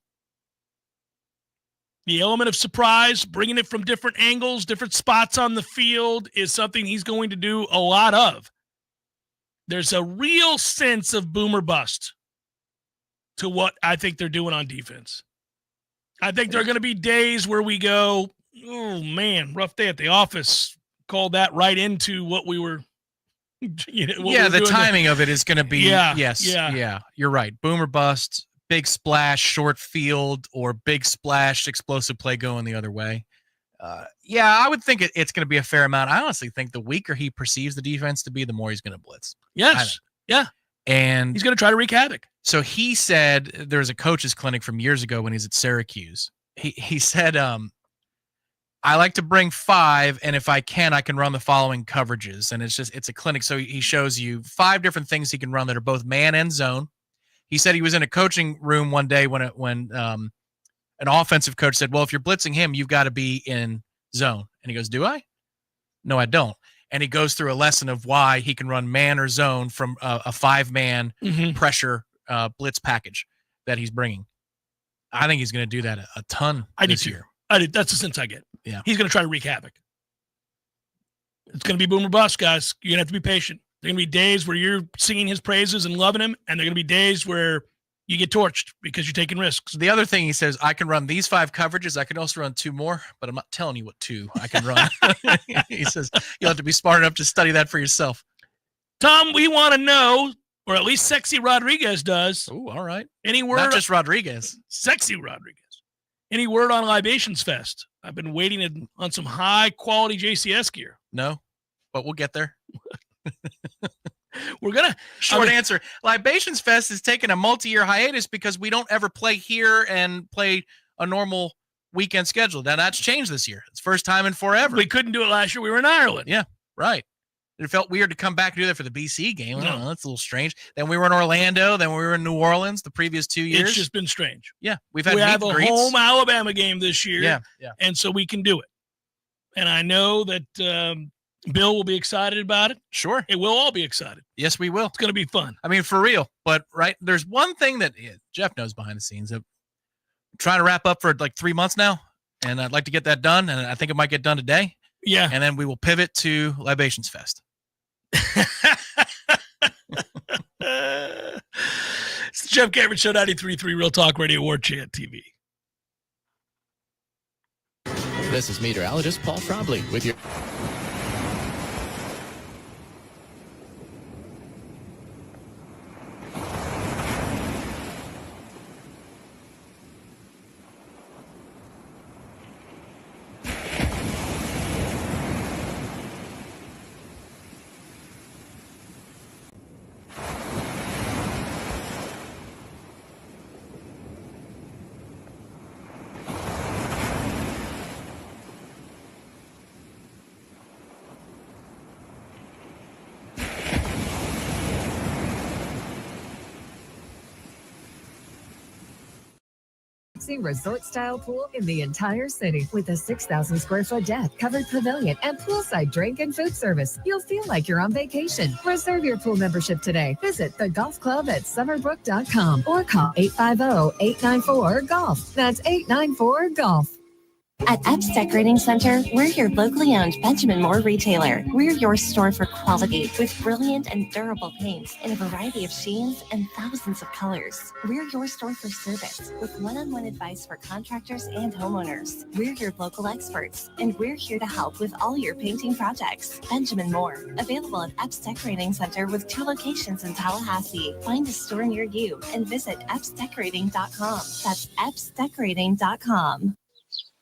The element of surprise, bringing it from different angles, different spots on the field is something he's going to do a lot of. There's a real sense of boom or bust to what I think they're doing on defense. I think there are going to be days where we go, oh, man, rough day at the office. Called that right into what we were the timing of it is going to be, yeah, you're right. Boom or bust. Big splash, short field, or big splash, explosive play going the other way. I would think it's going to be a fair amount. I honestly think the weaker he perceives the defense to be, the more he's going to blitz. Yes. Yeah. And he's going to try to wreak havoc. So he said there was a coach's clinic from years ago when he's at Syracuse. He said, I like to bring 5, and if I can run the following coverages. And it's a clinic. So he shows you 5 different things he can run that are both man and zone. He said he was in a coaching room one day when an offensive coach said, well, if you're blitzing him, you've got to be in zone. And he goes, do I? No, I don't. And he goes through a lesson of why he can run man or zone from a 5-man pressure blitz package that he's bringing. I think he's going to do that a ton this year. That's the sense I get. Yeah. He's going to try to wreak havoc. It's going to be boom or bust, guys. You're going to have to be patient. There are going to be days where you're singing his praises and loving him, and there are going to be days where you get torched because you're taking risks. The other thing he says, I can run these 5 coverages. I can also run 2 more, but I'm not telling you what 2 I can run. He says you'll have to be smart enough to study that for yourself. Tom, we want to know, or at least Sexy Rodriguez does. Oh, all right. Any word? Not just Rodriguez. Sexy Rodriguez. Any word on Libations Fest? I've been waiting on some high-quality JCS gear. No, but we'll get there. We're gonna answer. Libations Fest is taking a multi-year hiatus because we don't ever play here and play a normal weekend schedule. Now that's changed this year. It's first time in forever. We couldn't do it last year. We were in Ireland. Yeah, right. It felt weird to come back and do that for the BC game. I don't No. know, that's a little strange. Then we were in Orlando. Then we were in New Orleans the previous 2 years. It's just been strange. Yeah, we've had We meet have and a greets. home Alabama game this year. Yeah. And so we can do it. And I know that Bill will be excited about it. Sure. It will all be excited. Yes, we will. It's going to be fun. I mean, for real. But right, there's one thing that Jeff knows behind the scenes. I'm trying to wrap up for like 3 months now, and I'd like to get that done. And I think it might get done today. Yeah. And then we will pivot to Libations Fest. It's the Jeff Cameron Show, 93.3 Real Talk Radio, Warchant TV. This is meteorologist Paul Frobley with your... resort-style pool in the entire city with a 6,000 square foot deck, covered pavilion, and poolside drink and food service. You'll feel like you're on vacation. Reserve your pool membership today. Visit the golf club at summerbrook.com or call 850-894-GOLF. That's 894-GOLF. At Epps Decorating Center, we're your locally owned Benjamin Moore retailer. We're your store for quality with brilliant and durable paints in a variety of sheens and thousands of colors. We're your store for service with one-on-one advice for contractors and homeowners. We're your local experts, and we're here to help with all your painting projects. Benjamin Moore, available at Epps Decorating Center with 2 locations in Tallahassee. Find a store near you and visit EppsDecorating.com. That's EppsDecorating.com.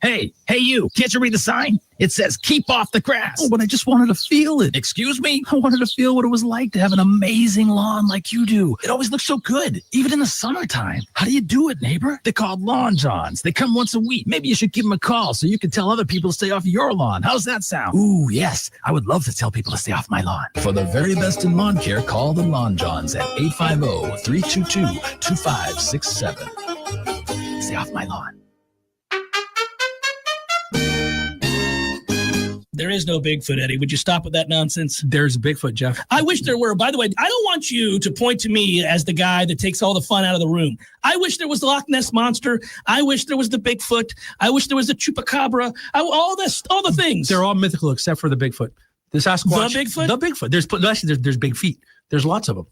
Hey, you, can't you read the sign? It says, keep off the grass. Oh, but I just wanted to feel it. Excuse me? I wanted to feel what it was like to have an amazing lawn like you do. It always looks so good, even in the summertime. How do you do it, neighbor? They're called Lawn Johns. They come once a week. Maybe you should give them a call so you can tell other people to stay off your lawn. How's that sound? Ooh, yes. I would love to tell people to stay off my lawn. For the very best in lawn care, call the Lawn Johns at 850-322-2567. Stay off my lawn. There is no Bigfoot, Eddie. Would you stop with that nonsense? There's Bigfoot, Jeff. I wish there were. By the way, I don't want you to point to me as the guy that takes all the fun out of the room. I wish there was the Loch Ness Monster. I wish there was the Bigfoot. I wish there was the Chupacabra. All the things. They're all mythical except for the Bigfoot. The Sasquatch. The Bigfoot? The Bigfoot. There's big feet. There's lots of them.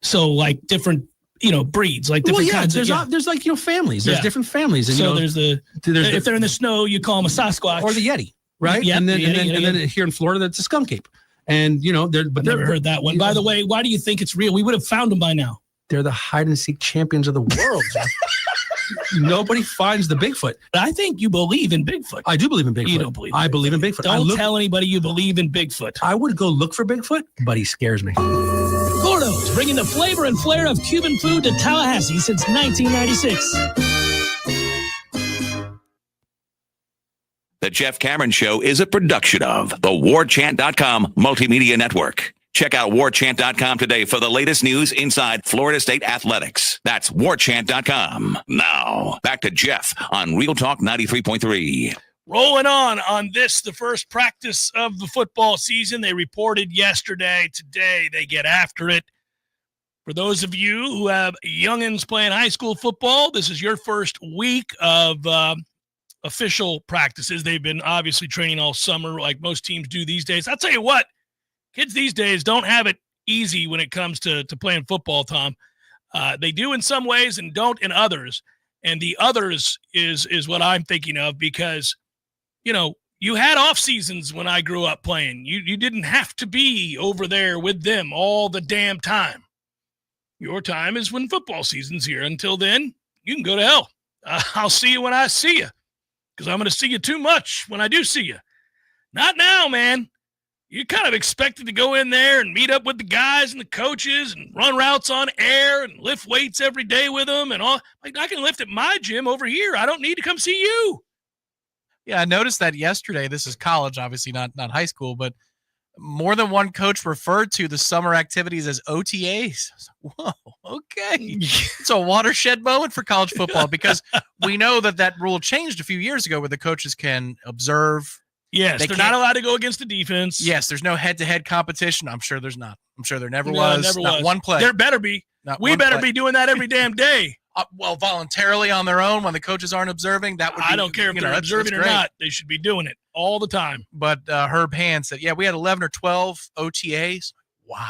So like different, breeds, like different kinds. There's like, families. There's different families. And, so there's if they're in the snow, you call them a Sasquatch. Or the Yeti. Right, yep, and then here in Florida, that's a skunk ape, and but never heard that one. By the way, why do you think it's real? We would have found them by now. They're the hide and seek champions of the world. Nobody finds the Bigfoot. I think you believe in Bigfoot. I do believe in Bigfoot. You don't believe. I believe in Bigfoot. Don't tell anybody you believe in Bigfoot. I would go look for Bigfoot, but he scares me. Gordo's, bringing the flavor and flair of Cuban food to Tallahassee since 1996. The Jeff Cameron Show is a production of the Warchant.com Multimedia Network. Check out Warchant.com today for the latest news inside Florida State athletics. That's Warchant.com. Now, back to Jeff on Real Talk 93.3. Rolling on this, the first practice of the football season. They reported yesterday. Today, they get after it. For those of you who have youngins playing high school football, this is your first week of official practices. They've been obviously training all summer like most teams do these days. I'll tell you what, kids these days don't have it easy when it comes to playing football, Tom. They do in some ways and don't in others. And the others is what I'm thinking of because, you had off seasons when I grew up playing. You didn't have to be over there with them all the damn time. Your time is when football season's here. Until then, you can go to hell. I'll see you when I see you. Because I'm going to see you too much when I do see you. Not now, man. you're kind of expected to go in there and meet up with the guys and the coaches and run routes on air and lift weights every day with them and all. Like, I can lift at my gym over here. I don't need to come see you. Yeah, I noticed that yesterday. This is college, obviously not high school, but more than one coach referred to the summer activities as OTAs. Whoa, okay. It's a watershed moment for college football because we know that rule changed a few years ago where the coaches can observe. Yes, they're not allowed to go against the defense. Yes, there's no head-to-head competition. I'm sure there's not. I'm sure there never was. Not one play. There better be. We better be doing that every damn day. Well, voluntarily on their own when the coaches aren't observing, that would be. I don't care if they're observing or not. They should be doing it all the time. But Herb Hand said, yeah, we had 11 or 12 OTAs. Wow.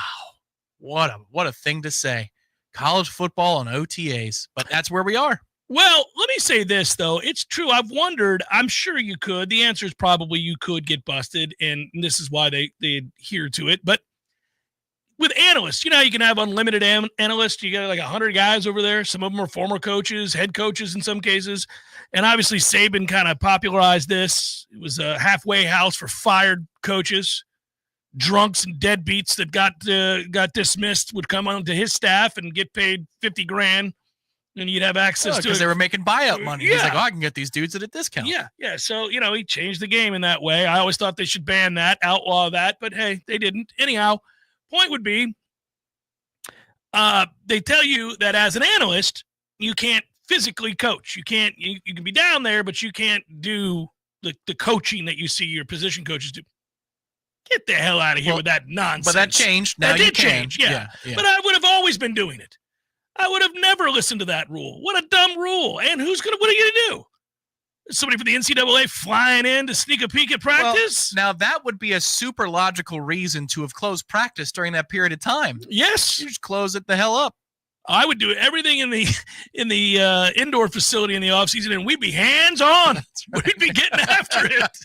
What a thing to say. College football and OTAs. But that's where we are. Well, let me say this, though. It's true. I've wondered. I'm sure you could. The answer is probably you could get busted, and this is why they adhere to it. But with analysts, you know, you can have unlimited analysts. You got like 100 guys over there. Some of them are former coaches, head coaches in some cases. And obviously Saban kind of popularized this. It was a halfway house for fired coaches. Drunks and deadbeats that got dismissed would come onto his staff and get paid $50,000. And you'd have access to it. Because they were making buyout money. Yeah. He's like, I can get these dudes at a discount. Yeah. So, you know, he changed the game in that way. I always thought they should ban that, outlaw that. But, hey, they didn't. Anyhow, point would be they tell you that as an analyst, you can't physically coach. You can be down there, but you can't do the coaching that you see your position coaches do. Get the hell out of here with that nonsense. But that changed. Now that you did can. change, yeah. But I would have always been doing it. I would have never listened to that rule. What a dumb rule. And what are you going to do? Somebody from the NCAA flying in to sneak a peek at practice? Well, now that would be a super logical reason to have closed practice during that period of time. Yes. You just close it the hell up. I would do everything in the indoor facility in the offseason, and we'd be hands-on. Right. We'd be getting after it.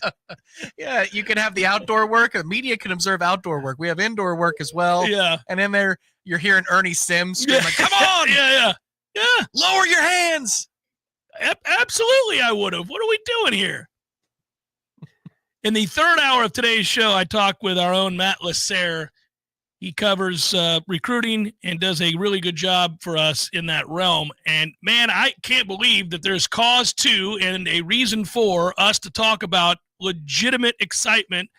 Yeah, you can have the outdoor work. The media can observe outdoor work. We have indoor work as well. Yeah. And in there, you're hearing Ernie Sims screaming, come on! Yeah. Lower your hands! Absolutely, I would have. What are we doing here? In the third hour of today's show, I talked with our own Matt Lasser. He covers recruiting and does a really good job for us in that realm. And, man, I can't believe that there's cause to and a reason for us to talk about legitimate excitement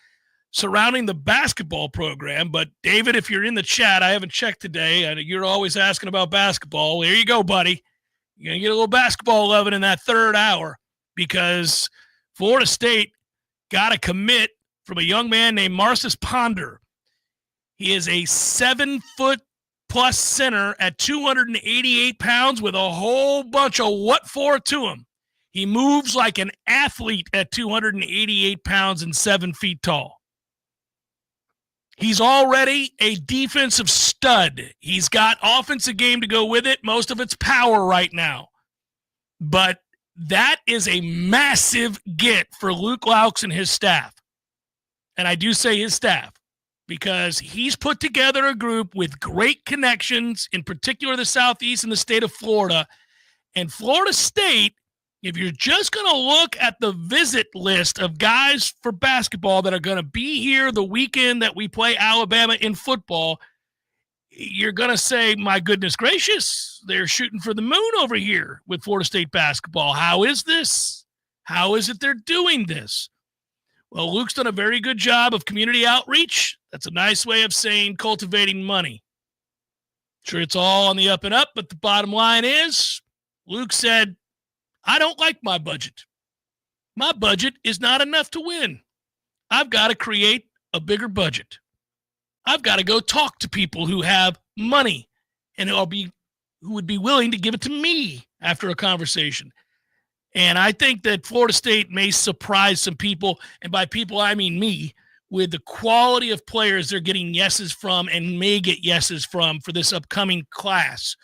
surrounding the basketball program. But, David, if you're in the chat, I haven't checked today. You're always asking about basketball. There you go, buddy. You're going to get a little basketball loving in that third hour because Florida State got a commit from a young man named Marcus Ponder. He is a 7-foot-plus center at 288 pounds with a whole bunch of what for to him. He moves like an athlete at 288 pounds and 7 feet tall. He's already a defensive stud. He's got offensive game to go with it. Most of it's power right now. But that is a massive get for Luke Laux and his staff. And I do say his staff, because he's put together a group with great connections, in particular the Southeast and the state of Florida. And Florida State, if you're just going to look at the visit list of guys for basketball that are going to be here the weekend that we play Alabama in football, you're going to say, my goodness gracious, they're shooting for the moon over here with Florida State basketball. How is this? How is it they're doing this? Well, Luke's done a very good job of community outreach. That's a nice way of saying cultivating money. Sure, it's all on the up and up, but the bottom line is Luke said, I don't like my budget. My budget is not enough to win. I've got to create a bigger budget. I've got to go talk to people who have money and who would be willing to give it to me after a conversation. And I think that Florida State may surprise some people, and by people I mean me, with the quality of players they're getting yeses from and may get yeses from for this upcoming class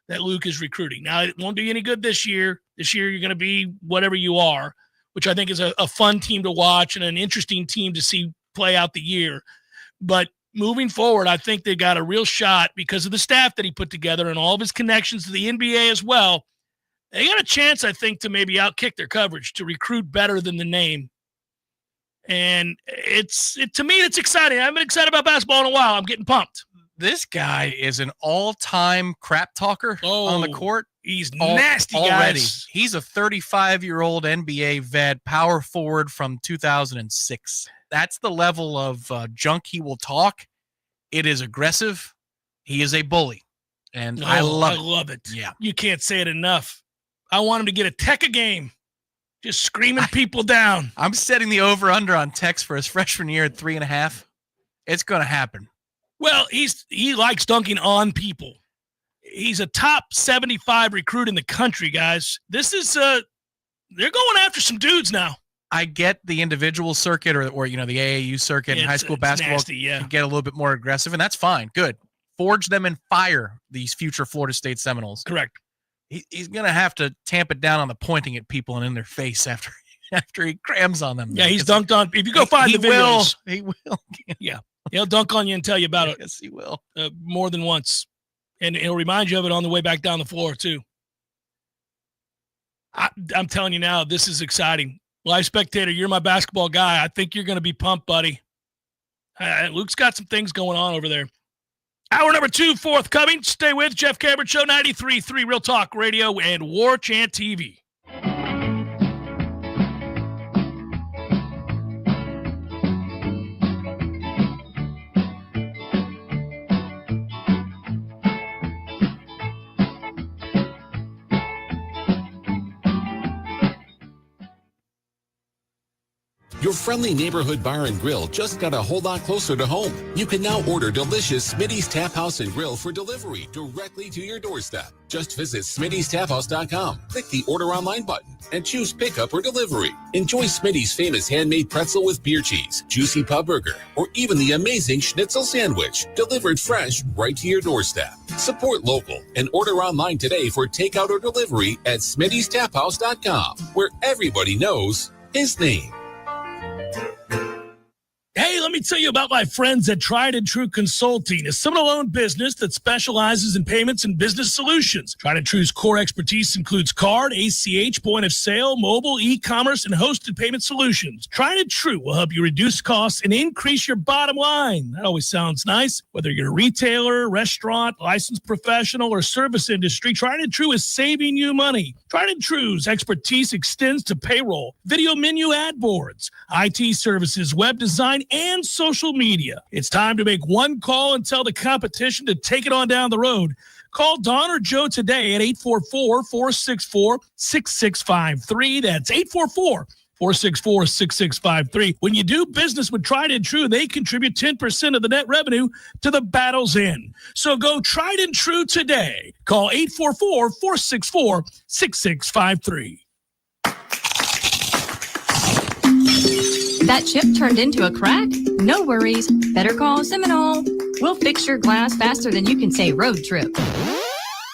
that Luke is recruiting. Now, it won't do you any good this year. This year you're going to be whatever you are, which I think is a fun team to watch and an interesting team to see play out the year. But moving forward, I think they got a real shot because of the staff that he put together and all of his connections to the NBA as well. They got a chance, I think, to maybe outkick their coverage, to recruit better than the name. And to me, it's exciting. I haven't been excited about basketball in a while. I'm getting pumped. This guy is an all-time crap talker on the court. He's nasty, already. guys. He's a 35-year-old NBA vet, power forward from 2006. That's the level of junk he will talk. It is aggressive. He is a bully, and I love it. Yeah, you can't say it enough. I want him to get a Tech game, just screaming people down. I'm setting the over/under on Tex for his freshman year at 3.5. It's going to happen. Well, he likes dunking on people. He's a top 75 recruit in the country, guys. This is they're going after some dudes now. I get the individual circuit or the AAU circuit in high school basketball nasty, can get a little bit more aggressive, and that's fine. Good. Forge them and fire these future Florida State Seminoles. Correct. He's going to have to tamp it down on the pointing at people and in their face after he crams on them. Yeah, he's dunked on. If you go find the videos. He will. Yeah. He'll dunk on you and tell you about it. Yes, he will. More than once. And he'll remind you of it on the way back down the floor, too. I'm telling you now, this is exciting. Live spectator, you're my basketball guy. I think you're going to be pumped, buddy. Luke's got some things going on over there. Hour number 2 forthcoming. Stay with Jeff Cameron Show, 93.3 Real Talk Radio and Warchant TV. Your friendly neighborhood bar and grill just got a whole lot closer to home. You can now order delicious Smitty's Tap House and Grill for delivery directly to your doorstep. Just visit Smitty'sTapHouse.com, click the Order Online button, and choose pickup or delivery. Enjoy Smitty's famous handmade pretzel with beer cheese, juicy pub burger, or even the amazing schnitzel sandwich, delivered fresh right to your doorstep. Support local and order online today for takeout or delivery at Smitty'sTapHouse.com, where everybody knows his name. Hey, let me tell you about my friends at Tried and True Consulting, a Seminole-owned business that specializes in payments and business solutions. Tried and True's core expertise includes card, ACH, point of sale, mobile, e-commerce, and hosted payment solutions. Tried and True will help you reduce costs and increase your bottom line. That always sounds nice. Whether you're a retailer, restaurant, licensed professional, or service industry, Tried and True is saving you money. Tried and True's expertise extends to payroll, video menu ad boards, IT services, web design, and social media. It's time to make one call and tell the competition to take it on down the road. Call Don or Joe today at 844-464-6653. That's 844-464-6653. When you do business with Tried and True, they contribute 10% of the net revenue to the battle's end. So go Tried and True today. Call 844-464-6653. That chip turned into a crack? No worries. Better call Seminole. We'll fix your glass faster than you can say road trip.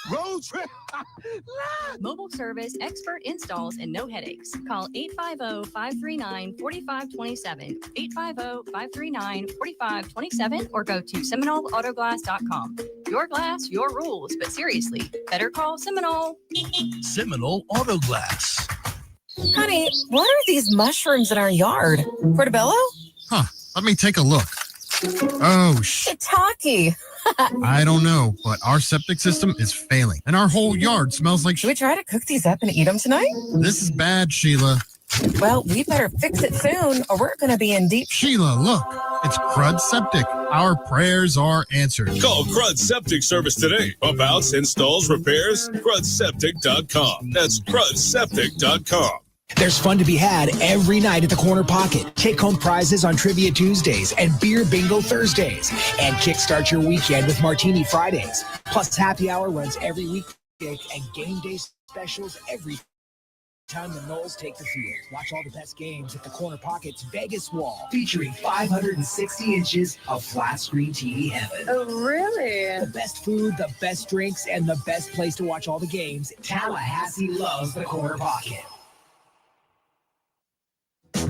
Road trip? Mobile service, expert installs, and no headaches. Call 850-539-4527, 850-539-4527, or go to SeminoleAutoglass.com. Your glass, your rules, but seriously, better call Seminole. Seminole Autoglass. Honey, what are these mushrooms in our yard? Portobello? Huh. Let me take a look. Oh, Shiitake. I don't know, but our septic system is failing, and our whole yard smells like. Should we try to cook these up and eat them tonight? This is bad, Sheila. Well, we better fix it soon, or we're going to be in deep. Sheila, look. It's Crud Septic. Our prayers are answered. Call Crud Septic Service today. Pump outs, installs, repairs. CrudSeptic.com. That's CrudSeptic.com. There's fun to be had every night at the Corner Pocket. Take-home prizes on Trivia Tuesdays and Beer Bingo Thursdays. And kickstart your weekend with Martini Fridays. Plus, happy hour runs every weekday and game day specials every time the Noles take the field. Watch all the best games at the Corner Pocket's Vegas Wall, featuring 560 inches of flat-screen TV heaven. Oh, really? The best food, the best drinks, and the best place to watch all the games. Tallahassee loves the Corner Pocket.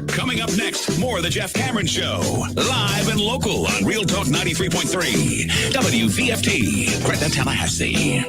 Coming up next, more of the Jeff Cameron Show. Live and local on Real Talk 93.3. WVFT, Gretna, Tallahassee.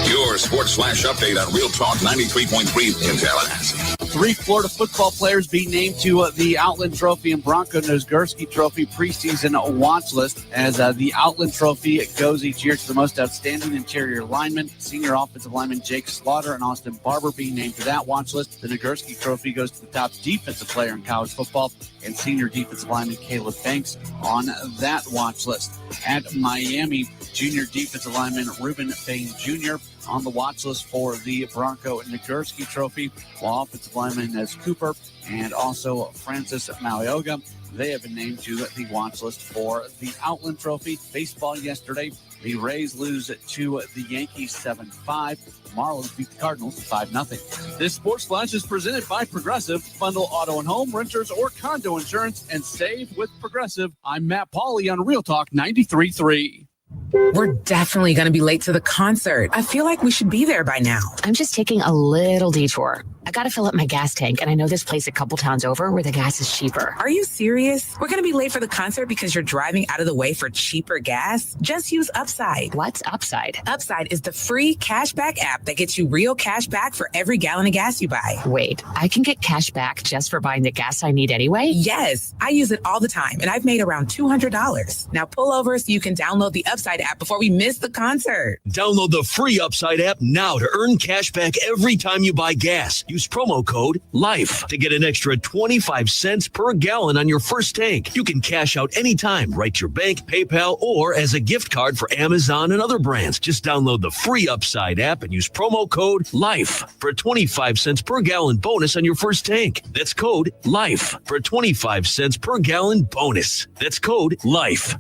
Your Sports Flash update on Real Talk 93.3 in Tallahassee. 3 Florida football players being named to the Outland Trophy and Bronco Nagurski Trophy preseason watch list, as the Outland Trophy goes each year to the most outstanding interior lineman. Senior offensive lineman Jake Slaughter and Austin Barber being named to that watch list. The Nagurski Trophy goes to the top defensive player in college football and senior defensive lineman Caleb Banks on that watch list. At Miami, junior defensive lineman Reuben Bain Jr. on the watch list for the Bronco Nagurski Trophy, while offensive lineman as Cooper and also Francis Malioga, they have been named to the watch list for the Outland Trophy. Baseball yesterday, the Rays lose to the Yankees 7-5. Marlins beat the Cardinals 5-0. This Sports Flash is presented by Progressive. Bundle auto and home, renters, or condo insurance and save with Progressive. I'm Matt Pauley on Real Talk 93.3. We're definitely going to be late to the concert. I feel like we should be there by now. I'm just taking a little detour. I got to fill up my gas tank, and I know this place a couple towns over where the gas is cheaper. Are you serious? We're going to be late for the concert because you're driving out of the way for cheaper gas? Just use Upside. What's Upside? Upside is the free cashback app that gets you real cash back for every gallon of gas you buy. Wait, I can get cash back just for buying the gas I need anyway? Yes, I use it all the time, and I've made around $200. Now pull over so you can download the Upside app before we miss the concert. Download the free Upside app now to earn cash back every time you buy gas. Use promo code LIFE to get an extra 25 cents per gallon on your first tank. You can cash out anytime, right to your bank, PayPal, or as a gift card for Amazon and other brands. Just download the free Upside app and use promo code LIFE for a 25 cents per gallon bonus on your first tank. That's code LIFE for a 25 cents per gallon bonus. That's code LIFE.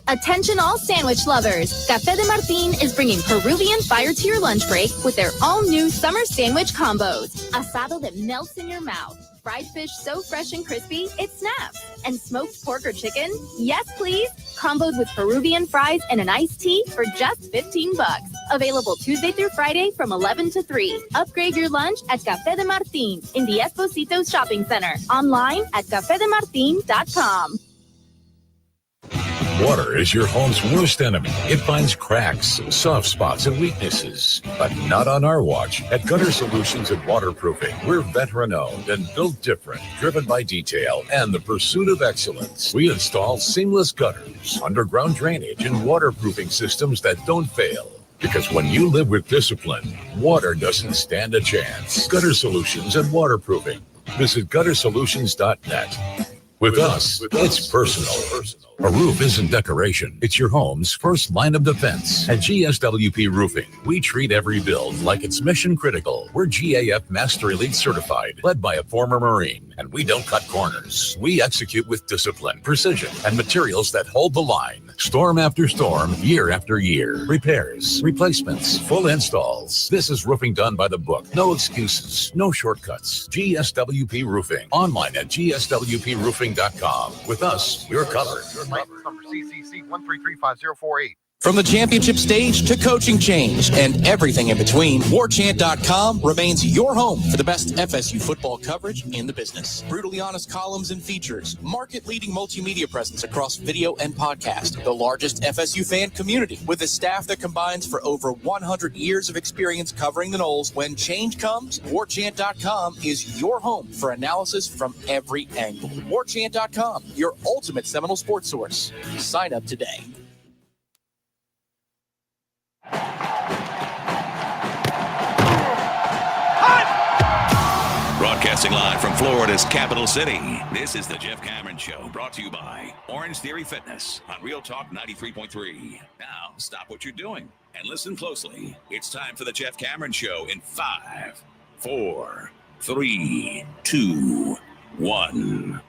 Attention all sandwich lovers. Café de Martín is bringing Peruvian fire to your lunch break with their all-new summer sandwich combos. Asado that melts in your mouth. Fried fish so fresh and crispy, it snaps. And smoked pork or chicken? Yes, please. Combos with Peruvian fries and an iced tea for just $15. Available Tuesday through Friday from 11 to 3. Upgrade your lunch at Café de Martín in the Esposito Shopping Center. Online at cafedemartin.com. Water is your home's worst enemy. It finds cracks, soft spots, and weaknesses. But not on our watch. At Gutter Solutions and Waterproofing, we're veteran-owned and built different, driven by detail and the pursuit of excellence. We install seamless gutters, underground drainage, and waterproofing systems that don't fail. Because when you live with discipline, water doesn't stand a chance. Gutter Solutions and Waterproofing. Visit guttersolutions.net. With us, it's personal. A roof isn't decoration. It's your home's first line of defense. At GSWP Roofing, we treat every build like it's mission critical. We're GAF Master Elite certified, led by a former Marine. And we don't cut corners. We execute with discipline, precision, and materials that hold the line. Storm after storm, year after year. Repairs, replacements, full installs. This is roofing done by the book. No excuses, no shortcuts. GSWP Roofing. Online at gswproofing.com. With us, we're covered. Number CCC 1335048. From the championship stage to coaching change and everything in between, Warchant.com remains your home for the best FSU football coverage in the business. Brutally honest columns and features, market-leading multimedia presence across video and podcast, the largest FSU fan community with a staff that combines for over 100 years of experience covering the Noles. When change comes, Warchant.com is your home for analysis from every angle. Warchant.com, your ultimate Seminole sports source. Sign up today. Broadcasting live from Florida's capital city, this is the Jeff Cameron Show, brought to you by Orange Theory Fitness on Real Talk 93.3. Now, stop what you're doing and listen closely. It's time for the Jeff Cameron Show in 5, 4, 3, 2, 1.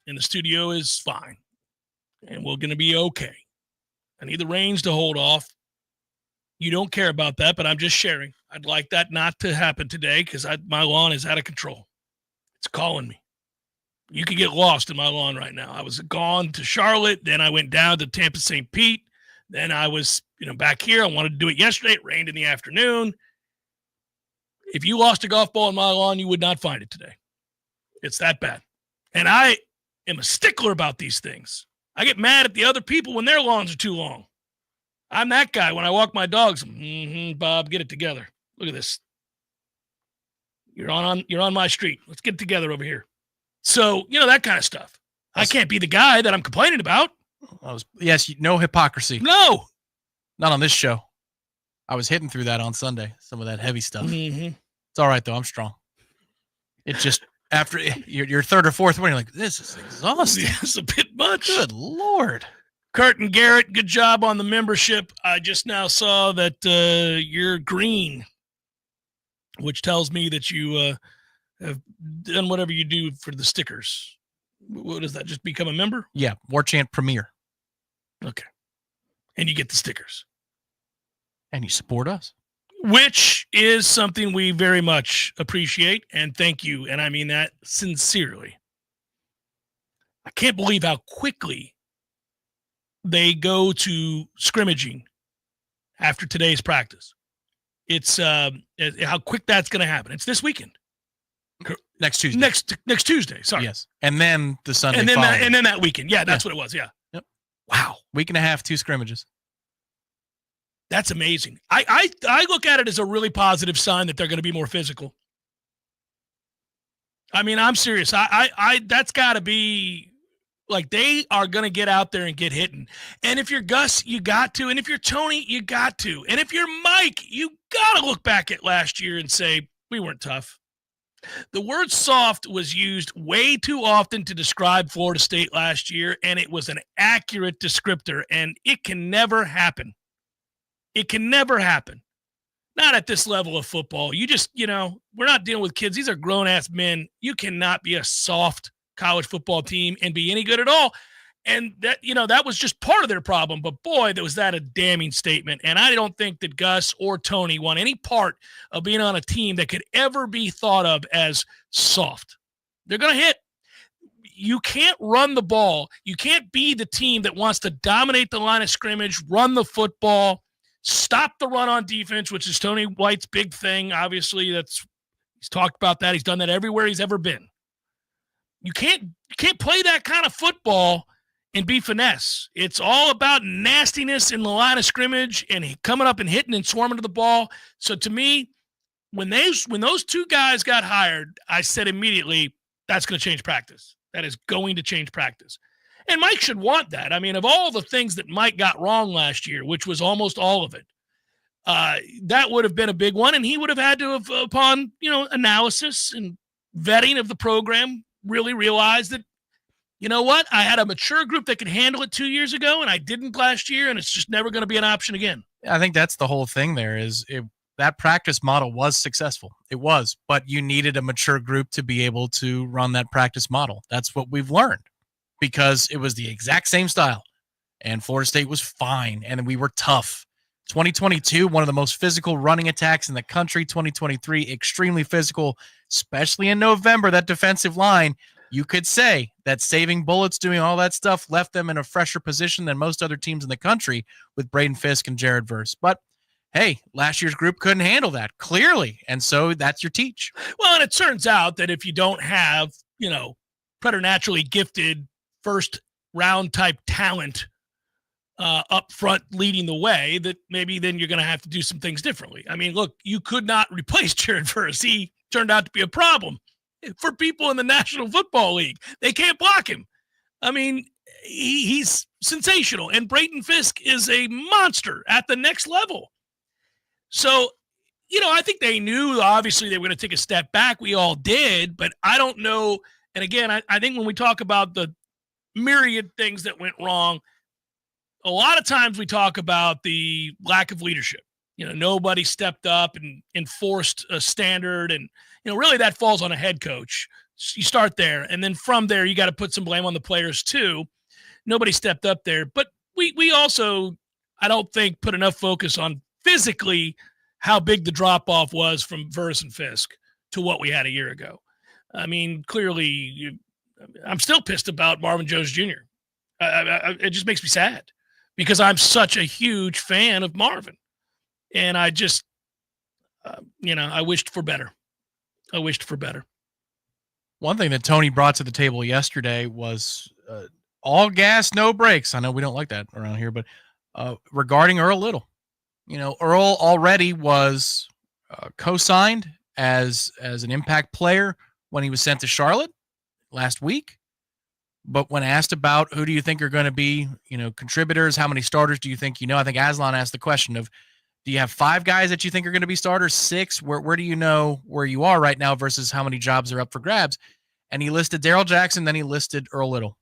and the studio is fine, and we're going to be okay. I need the rains to hold off. You don't care about that, but I'm just sharing. I'd like that not to happen today because my lawn is out of control. It's calling me. You could get lost in my lawn right now. I was gone to Charlotte. Then I went down to Tampa St. Pete. Then I was back here. I wanted to do it yesterday. It rained in the afternoon. If you lost a golf ball in my lawn, you would not find it today. It's that bad. And I am a stickler about these things. I get mad at the other people when their lawns are too long. I'm that guy when I walk my dogs. Bob, get it together. Look at this. You're on my street. Let's get it together over here. So, that kind of stuff. I can't be the guy that I'm complaining about. Yes, no hypocrisy. No. Not on this show. I was hitting through that on Sunday, some of that heavy stuff. Mm-hmm. It's all right, though. I'm strong. It just, after your third or fourth one, you're like, this is exhausting. Yeah, it's a bit much. Good Lord. Kurt and Garrett, good job on the membership. I just now saw that you're green, which tells me that you have done whatever you do for the stickers. What does that, just become a member? Yeah, Warchant Premier. Okay. And you get the stickers. And you support us. Which is something we very much appreciate, and thank you, and I mean that sincerely. I can't believe how quickly they go to scrimmaging after today's practice. It's how quick that's going to happen. It's this weekend. Next Tuesday. Next Tuesday. Sorry. Yes. And then the Sunday and then following. that weekend. Yeah, that's what it was. Yeah. Yep. Wow. Week and a half, 2 scrimmages. That's amazing. I look at it as a really positive sign that they're going to be more physical. I mean, I'm serious. I that's got to be like they are going to get out there and get hitting. And if you're Gus, you got to. And if you're Tony, you got to. And if you're Mike, you got to look back at last year and say, we weren't tough. The word soft was used way too often to describe Florida State last year, and it was an accurate descriptor, and it can never happen. It can never happen. Not at this level of football. You just, we're not dealing with kids. These are grown-ass men. You cannot be a soft college football team and be any good at all. And that, that was just part of their problem. But boy, was that a damning statement. And I don't think that Gus or Tony want any part of being on a team that could ever be thought of as soft. They're going to hit. You can't run the ball. You can't be the team that wants to dominate the line of scrimmage, run the football, stop the run on defense, which is Tony White's big thing. Obviously, he's talked about that. He's done that everywhere he's ever been. You can't play that kind of football and be finesse. It's all about nastiness in the line of scrimmage and coming up and hitting and swarming to the ball. So to me, when those two guys got hired, I said immediately, that's going to change practice. That is going to change practice. And Mike should want that. I mean, of all the things that Mike got wrong last year, which was almost all of it, that would have been a big one. And he would have had to have, upon, analysis and vetting of the program, really realize that, you know what? I had a mature group that could handle it 2 years ago, and I didn't last year, and it's just never going to be an option again. I think that's the whole thing there is that practice model was successful. It was, but you needed a mature group to be able to run that practice model. That's what we've learned because it was the exact same style, and Florida State was fine, and we were tough. 2022, one of the most physical running attacks in the country. 2023, extremely physical, especially in November, that defensive line. You could say that saving bullets, doing all that stuff, left them in a fresher position than most other teams in the country with Braden Fisk and Jared Verse. But, hey, last year's group couldn't handle that, clearly. And so that's your teach. Well, and it turns out that if you don't have, preternaturally gifted first-round type talent up front leading the way, that maybe then you're going to have to do some things differently. I mean, look, you could not replace Jared Verse. He turned out to be a problem for people in the National Football League. They can't block him. I mean, he's sensational. And Braden Fisk is a monster at the next level. So, I think they knew, obviously, they were going to take a step back. We all did. But I don't know. And again, I think when we talk about the myriad things that went wrong, a lot of times we talk about the lack of leadership. Nobody stepped up and enforced a standard. And, really that falls on a head coach You start there, and then from there, you got to put some blame on the players too. Nobody stepped up there, but we also, I don't think, put enough focus on physically how big the drop-off was from Verse and Fisk to what we had a year ago. I mean, clearly, I'm still pissed about Marvin Jones Jr. It just makes me sad because I'm such a huge fan of Marvin. And I just, I wished for better. One thing that Tony brought to the table yesterday was all gas, no brakes. I know we don't like that around here, but regarding Earl Little, Earl already was co-signed as an impact player when he was sent to Charlotte last week. But when asked about who do you think are going to be, contributors, how many starters do you think I think Aslan asked the question of, do you have 5 guys that you think are going to be starters, 6? Where do you know where you are right now versus how many jobs are up for grabs? And he listed Darrell Jackson, then he listed Earl Little.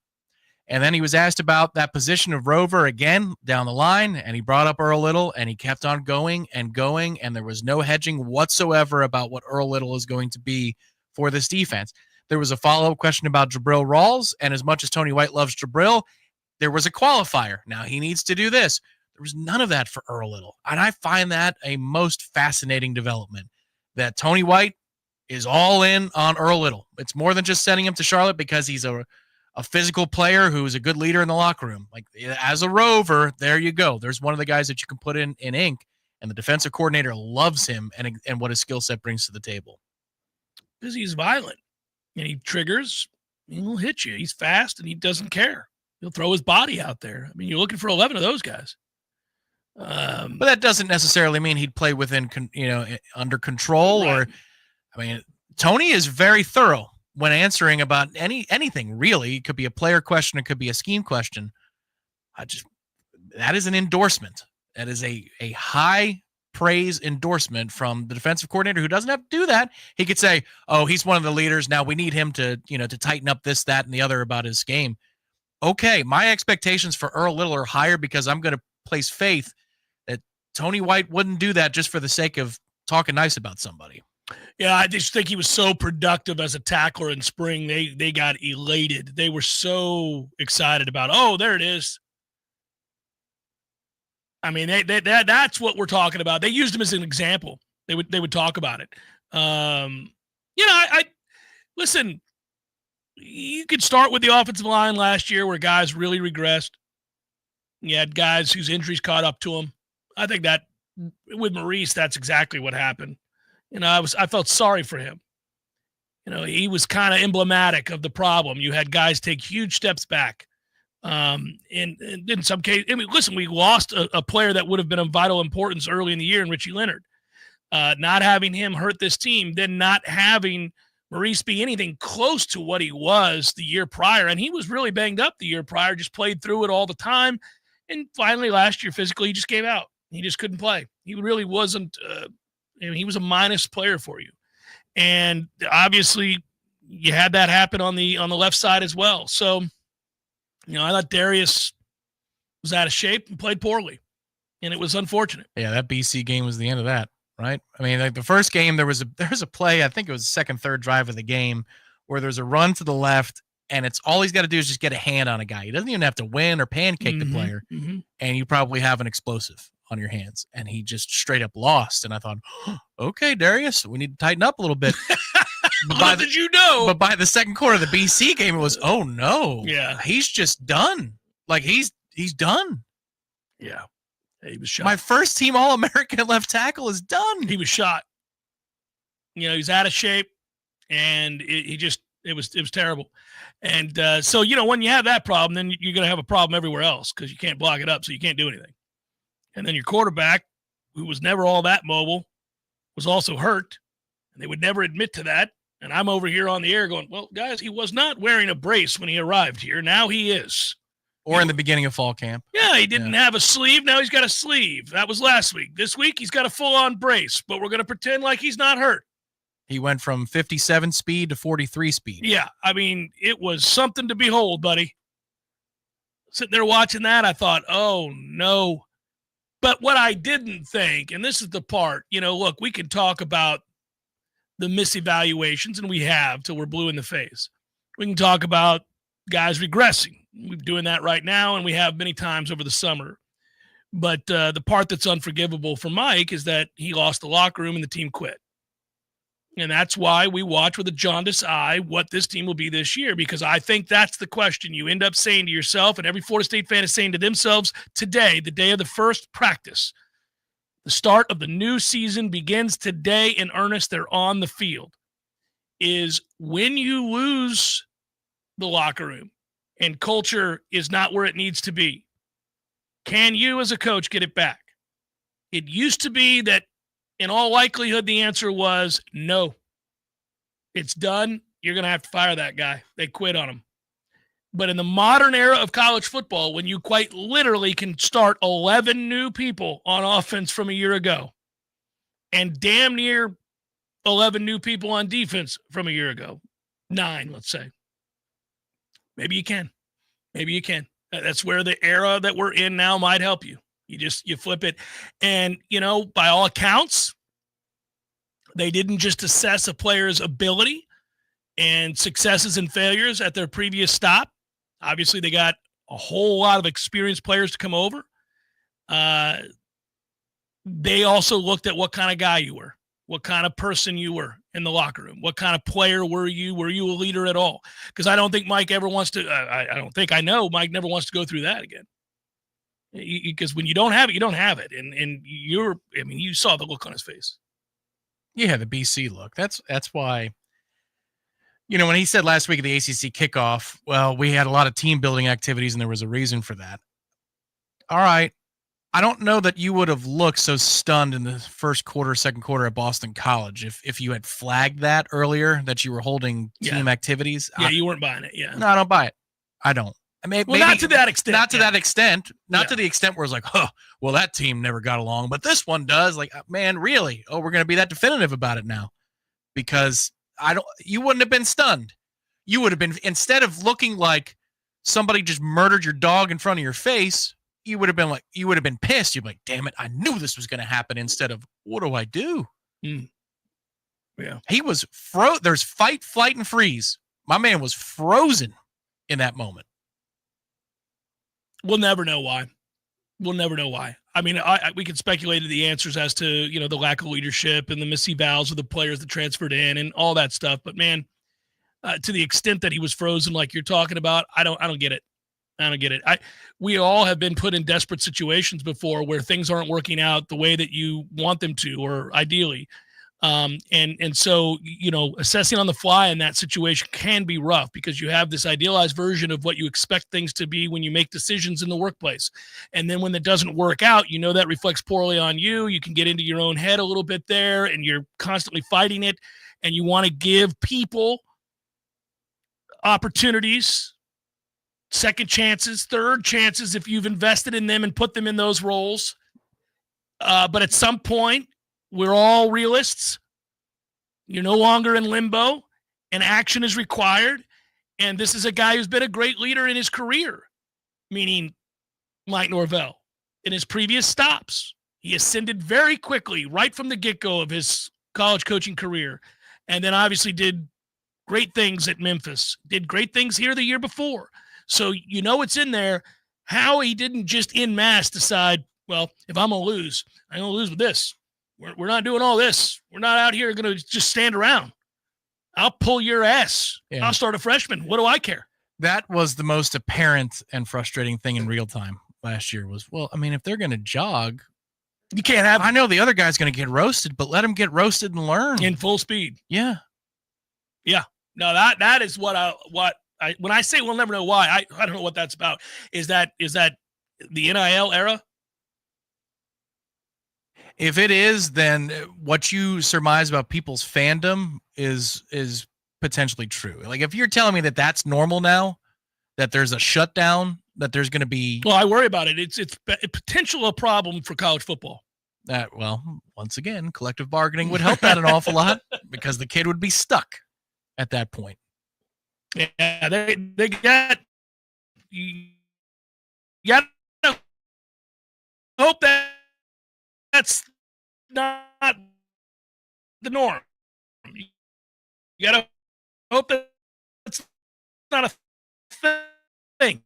And then he was asked about that position of Rover again down the line, and he brought up Earl Little, and he kept on going, and there was no hedging whatsoever about what Earl Little is going to be for this defense. There was a follow-up question about Jabril Rawls, and as much as Tony White loves Jabril, there was a qualifier. Now he needs to do this. There was none of that for Earl Little, and I find that a most fascinating development, that Tony White is all in on Earl Little. It's more than just sending him to Charlotte because he's a physical player who's a good leader in the locker room. Like, as a Rover, there you go. There's one of the guys that you can put in ink, and the defensive coordinator loves him and what his skill set brings to the table. Because he's violent, and he triggers, and he'll hit you. He's fast, and he doesn't care. He'll throw his body out there. I mean, you're looking for 11 of those guys. But that doesn't necessarily mean he'd play within, under control. Right. Or, I mean, Tony is very thorough when answering about anything, really. It could be a player question. It could be a scheme question. That is an endorsement. That is a high praise endorsement from the defensive coordinator who doesn't have to do that. He could say, oh, he's one of the leaders. Now we need him to tighten up this, that, and the other about his game. Okay, my expectations for Earl Little are higher because I'm going to place faith that Tony White wouldn't do that just for the sake of talking nice about somebody. Yeah, I just think he was so productive as a tackler in spring. They got elated. They were so excited about, oh, there it is. I mean, that's what we're talking about. They used him as an example. They would talk about it. I listen, you could start with the offensive line last year where guys really regressed. You had guys whose injuries caught up to them. I think that with Maurice, that's exactly what happened. I felt sorry for him. He was kind of emblematic of the problem. You had guys take huge steps back. And in some cases, listen, we lost a player that would have been of vital importance early in the year in Richie Leonard. Not having him hurt this team, then not having Maurice be anything close to what he was the year prior. And he was really banged up the year prior, just played through it all the time. And finally, last year, physically, he just gave out. He just couldn't play. He really wasn't he was a minus player for you. And obviously, you had that happen on the left side as well. So, I thought Darius was out of shape and played poorly, and it was unfortunate. Yeah, that BC game was the end of that, right? I mean, like the first game, there was a play, I think it was the second, third drive of the game, where there's a run to the left, and it's all he's got to do is just get a hand on a guy. He doesn't even have to win or pancake the player, and you probably have an explosive on your hands, and he just straight up lost. And I thought, okay, Darius, we need to tighten up a little bit. Little did you know. But by the second quarter of the BC game, it was, oh no. Yeah. He's just done. Like he's done. Yeah. He was shot. My first team All-American left tackle is done. He was shot. He's out of shape, and it was terrible. And so, when you have that problem, then you're going to have a problem everywhere else because you can't block it up, so you can't do anything. And then your quarterback, who was never all that mobile, was also hurt, and they would never admit to that. And I'm over here on the air going, well, guys, he was not wearing a brace when he arrived here. Now he is. Or in the beginning of fall camp. Yeah, he didn't have a sleeve. Now he's got a sleeve. That was last week. This week, he's got a full-on brace, but we're going to pretend like he's not hurt. He went from 57 speed to 43 speed. Yeah, I mean, it was something to behold, buddy. Sitting there watching that, I thought, oh, no. But what I didn't think, and this is the part, look, we can talk about the misevaluations, and we have till we're blue in the face. We can talk about guys regressing. We're doing that right now, and we have many times over the summer. But the part that's unforgivable for Mike is that he lost the locker room and the team quit. And that's why we watch with a jaundiced eye what this team will be this year, because I think that's the question you end up saying to yourself, and every Florida State fan is saying to themselves today, the day of the first practice. The start of the new season begins today in earnest. They're on the field. Is when you lose the locker room and culture is not where it needs to be, can you as a coach get it back? It used to be that in all likelihood, the answer was no. It's done. You're going to have to fire that guy. They quit on him. But in the modern era of college football, when you quite literally can start 11 new people on offense from a year ago and damn near 11 new people on defense from a year ago, 9, let's say, maybe you can. Maybe you can. That's where the era that we're in now might help you. You flip it. And, by all accounts, they didn't just assess a player's ability and successes and failures at their previous stop. Obviously, they got a whole lot of experienced players to come over. They also looked at what kind of guy you were, what kind of person you were in the locker room, what kind of player were you? Were you a leader at all? Because I don't think Mike ever wants to I know Mike never wants to go through that again. Because when you don't have it, you don't have it. And you saw the look on his face. Yeah, the BC look. That's why, when he said last week at the ACC kickoff, well, we had a lot of team building activities and there was a reason for that. All right. I don't know that you would have looked so stunned in the first quarter, second quarter at Boston College if you had flagged that earlier, that you were holding team activities. Yeah, you weren't buying it. Yeah. No, I don't buy it. I don't. Maybe, not to that extent. Not to that extent. Not to the extent where it's like, well, that team never got along, but this one does. Like, man, really? Oh, we're going to be that definitive about it now. Because you wouldn't have been stunned. You would have been, instead of looking like somebody just murdered your dog in front of your face, you would have been pissed. You'd be like, damn it, I knew this was going to happen, instead of, what do I do? Yeah. He was there's fight, flight, and freeze. My man was frozen in that moment. We'll never know why. I mean, we could speculate the answers as to, the lack of leadership and the misevals of the players that transferred in and all that stuff. But man, to the extent that he was frozen, like you're talking about, I don't get it. I don't get it. We all have been put in desperate situations before where things aren't working out the way that you want them to, or ideally. And so, assessing on the fly in that situation can be rough, because you have this idealized version of what you expect things to be when you make decisions in the workplace. And then when that doesn't work out, that reflects poorly on you. You can get into your own head a little bit there, and you're constantly fighting it. And you want to give people opportunities, second chances, third chances, if you've invested in them and put them in those roles. But at some point, we're all realists. You're no longer in limbo, and action is required. And this is a guy who's been a great leader in his career, meaning Mike Norvell. In his previous stops, he ascended very quickly right from the get-go of his college coaching career, and then obviously did great things at Memphis, did great things here the year before. So it's in there. How he didn't just en masse decide, well, if I'm going to lose, I'm going to lose with this. We're not doing all this. We're not out here going to just stand around. I'll pull your ass. Yeah. I'll start a freshman. What do I care? That was the most apparent and frustrating thing in real time last year was, well, I mean, if they're going to jog, you can't have. I know the other guy's going to get roasted, but let him get roasted and learn in full speed. Yeah. Yeah. No, that is what I when I say we'll never know why, I don't know what that's about. Is that the NIL era? If it is, then what you surmise about people's fandom is potentially true. Like, if you're telling me that that's normal now, that there's a shutdown, that there's going to be... Well, I worry about it. It's a potential problem for college football. Well, once again, collective bargaining would help that an awful lot, because the kid would be stuck at that point. Yeah, they got... You got to hope that's not the norm. You got to hope that it's not a thing.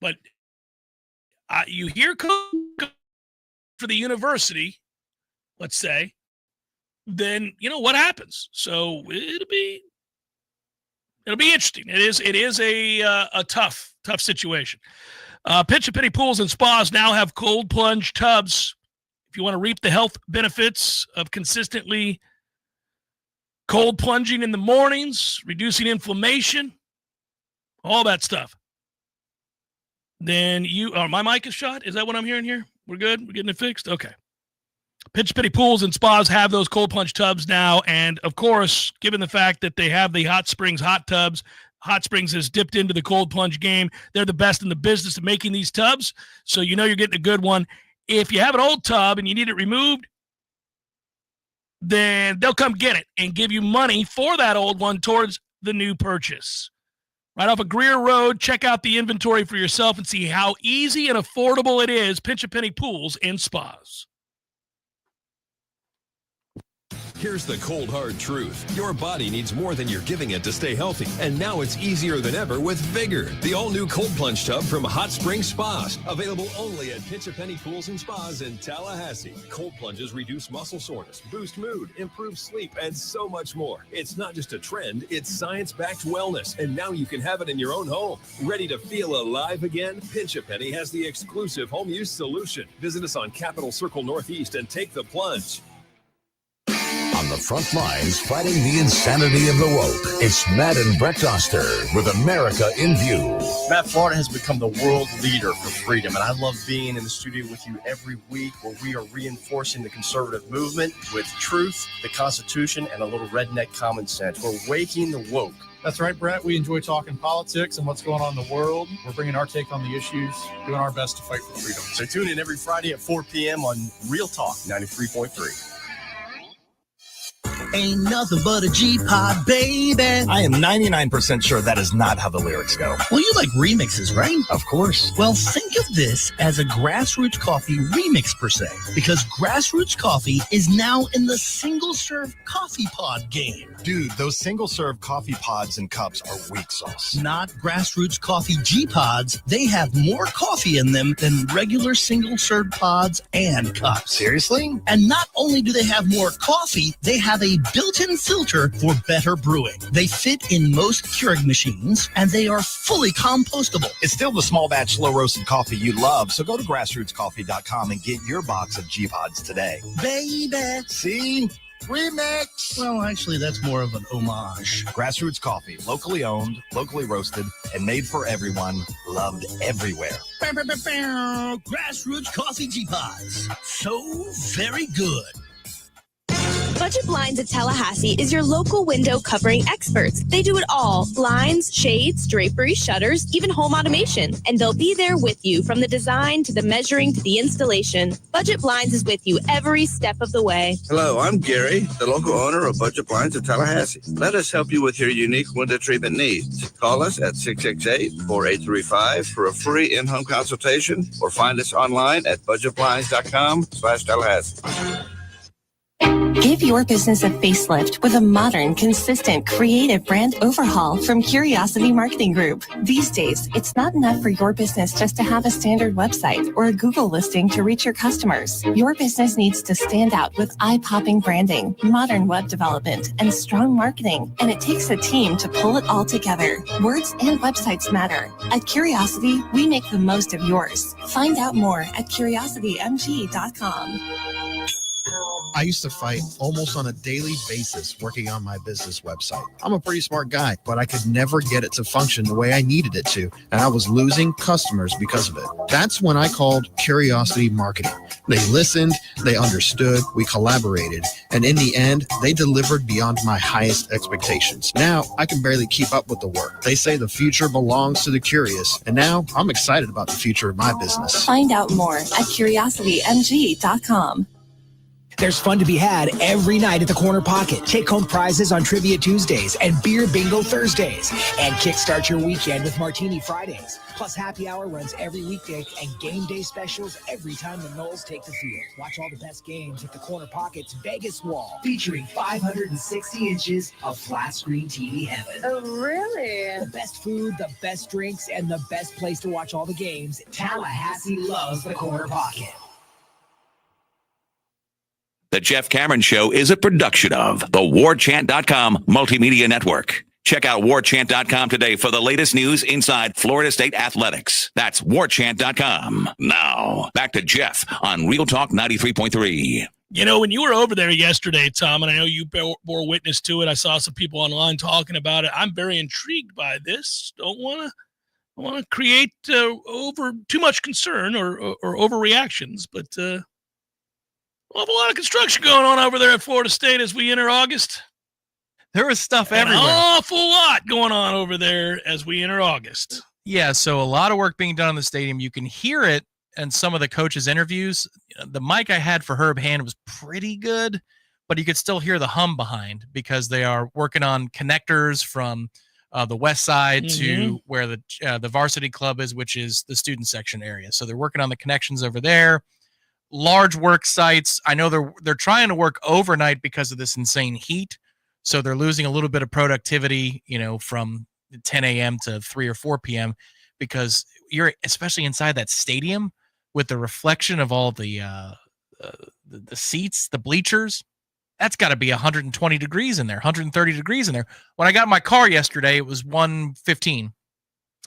But you hear for the university, let's say, then you know what happens. So it'll be interesting. It is a tough situation. Pitch and Penny pools and spas now have cold plunge tubs. If you want to reap the health benefits of consistently cold plunging in the mornings, reducing inflammation, all that stuff, then my mic is shot. Is that what I'm hearing here? We're good? We're getting it fixed? Okay. Pitch Penny pools and spas have those cold plunge tubs now. And of course, given the fact that they have the Hot Springs hot tubs, Hot Springs has dipped into the cold plunge game. They're the best in the business of making these tubs. So you know you're getting a good one. If you have an old tub and you need it removed, then they'll come get it and give you money for that old one towards the new purchase. Right off of Greer Road, check out the inventory for yourself and see how easy and affordable it is. Pinch a Penny pools and spas. Here's the cold, hard truth. Your body needs more than you're giving it to stay healthy. And now it's easier than ever with Vigor, the all-new cold plunge tub from Hot Springs Spas. Available only at Pinch a Penny Pools and Spas in Tallahassee. Cold plunges reduce muscle soreness, boost mood, improve sleep, and so much more. It's not just a trend, it's science-backed wellness. And now you can have it in your own home. Ready to feel alive again? Pinch a Penny has the exclusive home use solution. Visit us on Capitol Circle Northeast and take the plunge. On the front lines, fighting the insanity of the woke, it's Matt and Brett Oster with America in View. Matt, Florida has become the world leader for freedom, and I love being in the studio with you every week where we are reinforcing the conservative movement with truth, the Constitution, and a little redneck common sense. We're waking the woke. That's right, Brett. We enjoy talking politics and what's going on in the world. We're bringing our take on the issues, doing our best to fight for freedom. So tune in every Friday at 4 p.m. on Real Talk 93.3. Ain't nothing but a G-Pod, baby. I am 99% sure that is not how the lyrics go. Well, you like remixes, right? Of course. Well, think of this as a Grassroots Coffee remix per se, because Grassroots Coffee is now in the single-serve coffee pod game. Dude, those single-serve coffee pods and cups are weak sauce. Not Grassroots Coffee G-Pods. They have more coffee in them than regular single-serve pods and cups. Seriously? And not only do they have more coffee, they have a built-in filter for better brewing. They fit in most Keurig machines, and they are fully compostable. It's still the small batch, slow roasted coffee you love, so go to grassrootscoffee.com and get your box of G-Pods today. Baby! See? Remix! Well, actually, that's more of an homage. Grassroots Coffee, locally owned, locally roasted, and made for everyone, loved everywhere. Grassroots Coffee G-Pods. So very good. Budget Blinds at Tallahassee is your local window covering experts. They do it all: blinds, shades, drapery, shutters, even home automation. And they'll be there with you from the design to the measuring to the installation. Budget Blinds is with you every step of the way. Hello, I'm Gary, the local owner of Budget Blinds at Tallahassee. Let us help you with your unique window treatment needs. Call us at 668-4835 for a free in-home consultation, or find us online at budgetblinds.com/Tallahassee. Give your business a facelift with a modern, consistent, creative brand overhaul from Curiosity Marketing Group. These days, it's not enough for your business just to have a standard website or a Google listing to reach your customers. Your business needs to stand out with eye-popping branding, modern web development, and strong marketing. And it takes a team to pull it all together. Words and websites matter. At Curiosity, we make the most of yours. Find out more at curiositymg.com. I used to fight almost on a daily basis working on my business website. I'm a pretty smart guy, but I could never get it to function the way I needed it to, and I was losing customers because of it. That's when I called Curiosity Marketing. They listened, they understood, we collaborated, and in the end, they delivered beyond my highest expectations. Now, I can barely keep up with the work. They say the future belongs to the curious, and now I'm excited about the future of my business. Find out more at curiositymg.com. There's fun to be had every night at the Corner Pocket. Take home prizes on Trivia Tuesdays and Beer Bingo Thursdays. And kickstart your weekend with Martini Fridays. Plus, happy hour runs every weekday and game day specials every time the Noles take the field. Watch all the best games at the Corner Pocket's Vegas Wall, featuring 560 inches of flat screen TV heaven. Oh, really? The best food, the best drinks, and the best place to watch all the games. Tallahassee loves the Corner Pocket. The Jeff Cameron Show is a production of the Warchant.com Multimedia Network. Check out Warchant.com today for the latest news inside Florida State athletics. That's Warchant.com. Now, back to Jeff on Real Talk 93.3. You know, when you were over there yesterday, Tom, and I know you bore witness to it, I saw some people online talking about it. I'm very intrigued by this. Don't want to create over too much concern or overreactions, but we'll have a lot of construction going on over there at Florida State as we enter August. There was stuff everywhere. An awful lot going on over there as we enter August. Yeah, so a lot of work being done in the stadium. You can hear it in some of the coaches' interviews. The mic I had for Herb Hand was pretty good, but you could still hear the hum behind because they are working on connectors from the west side to where the varsity club is, which is the student section area. So they're working on the connections over there. Large work sites. I know they're trying to work overnight because of this insane heat. So they're losing a little bit of productivity, from 10 a.m. to 3 or 4 p.m. because you're especially inside that stadium with the reflection of all the seats, the bleachers. That's got to be 120 degrees in there, 130 degrees in there. When I got in my car yesterday, it was 115,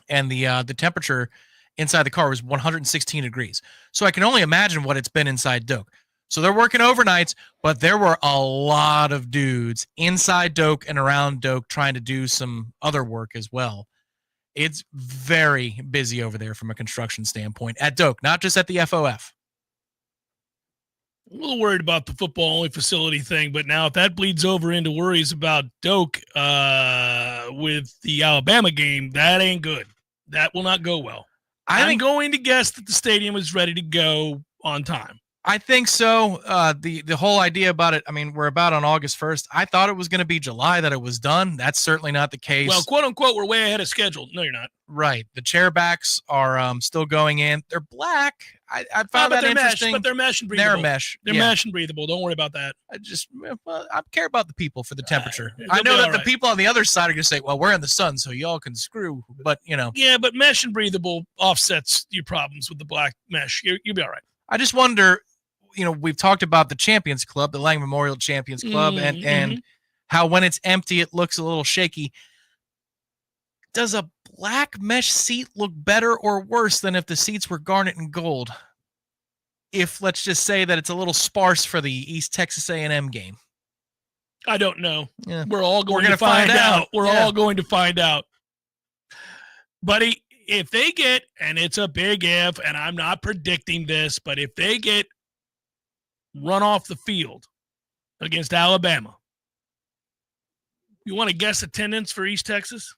and the temperature inside the car was 116 degrees. So I can only imagine what it's been inside Doak. So they're working overnights, but there were a lot of dudes inside Doak and around Doak trying to do some other work as well. It's very busy over there from a construction standpoint at Doak, not just at the FOF. A little worried about the football-only facility thing, but now if that bleeds over into worries about Doak with the Alabama game, that ain't good. That will not go well. I'm going to guess that the stadium is ready to go on time. I think so. The whole idea about it, I mean, we're about on August 1st. I thought it was going to be July that it was done. That's certainly not the case. Well, quote unquote, we're way ahead of schedule. No, you're not. Right. The chairbacks are still going in. They're black. I found that interesting. But they're mesh and breathable. They're mesh. They're mesh and breathable. Don't worry about that. I care about the people for the temperature. I know that the people on the other side are going to say, well, we're in the sun, so y'all can screw. But, Yeah, but mesh and breathable offsets your problems with the black mesh. You'll be all right. I just wonder, we've talked about the Champions Club, the Lang Memorial Champions Club, and how when it's empty, it looks a little shaky. Does a black mesh seat look better or worse than if the seats were garnet and gold? If let's just say that it's a little sparse for the East Texas A&M game. I don't know. Yeah. We're all going to find out. We're all going to find out. Buddy, if they get, and it's a big if, and I'm not predicting this, but if they get run off the field against Alabama, you want to guess attendance for East Texas?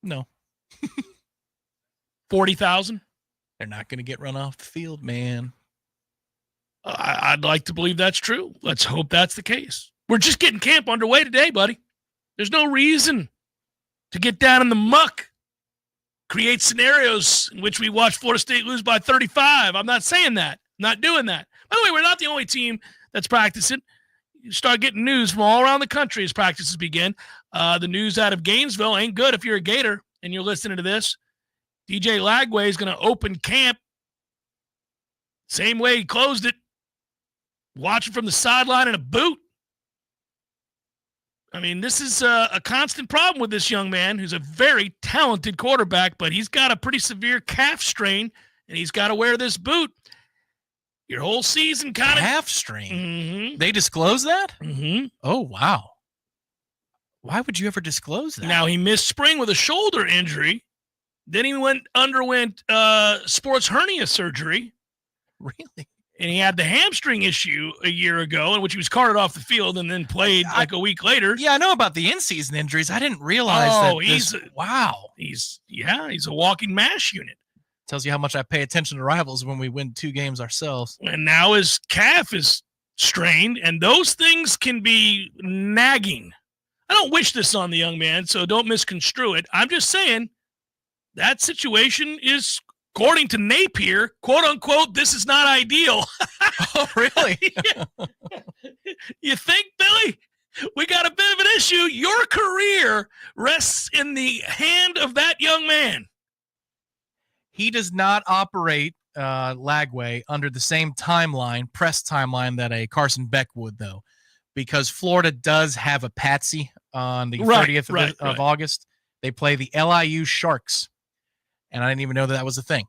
No. 40,000? They're not going to get run off the field, man. I'd like to believe that's true. Let's hope that's the case. We're just getting camp underway today, buddy. There's no reason to get down in the muck, create scenarios in which we watch Florida State lose by 35. I'm not saying that. I'm not doing that. By the way, we're not the only team that's practicing. You start getting news from all around the country as practices begin. The news out of Gainesville ain't good if you're a Gator and you're listening to this. DJ Lagway is going to open camp same way he closed it, watching from the sideline in a boot. I mean, this is a constant problem with this young man who's a very talented quarterback, but he's got a pretty severe calf strain, and he's got to wear this boot. Your whole season kind of... Calf strain? They disclose that? Oh, wow. Why would you ever disclose that? Now, he missed spring with a shoulder injury. Then he underwent sports hernia surgery. Really? And he had the hamstring issue a year ago, in which he was carted off the field and then played like a week later. Yeah, I know about the in-season injuries. I didn't realize that. Wow. He's a walking MASH unit. Tells you how much I pay attention to rivals when we win 2 games ourselves. And now his calf is strained, and those things can be nagging. I don't wish this on the young man, so don't misconstrue it. I'm just saying that situation is, according to Napier, quote unquote, this is not ideal. Oh, really? You think, Billy? We got a bit of an issue. Your career rests in the hand of that young man. He does not operate Lagway under the same press timeline that a Carson Beck would, though, because Florida does have a patsy on the 30th of August. They play the LIU Sharks, and I didn't even know that was a thing.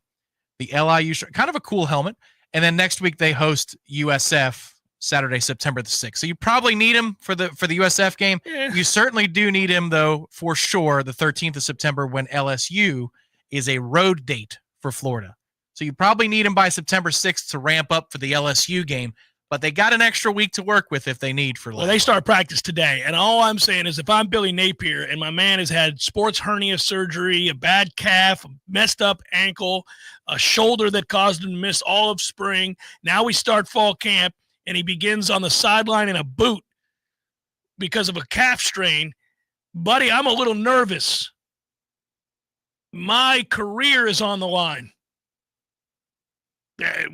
The LIU Sharks, kind of a cool helmet. And then next week they host USF Saturday, September the 6th. So you probably need him for the USF game. Yeah. You certainly do need him, though, for sure, the 13th of September when LSU is a road date for Florida. So you probably need him by September 6th to ramp up for the LSU game, but they got an extra week to work with if they need for Well, they start practice today, and all I'm saying is if I'm Billy Napier and my man has had sports hernia surgery, a bad calf, a messed up ankle, a shoulder that caused him to miss all of spring, now we start fall camp, and he begins on the sideline in a boot because of a calf strain, buddy, I'm a little nervous. My career is on the line.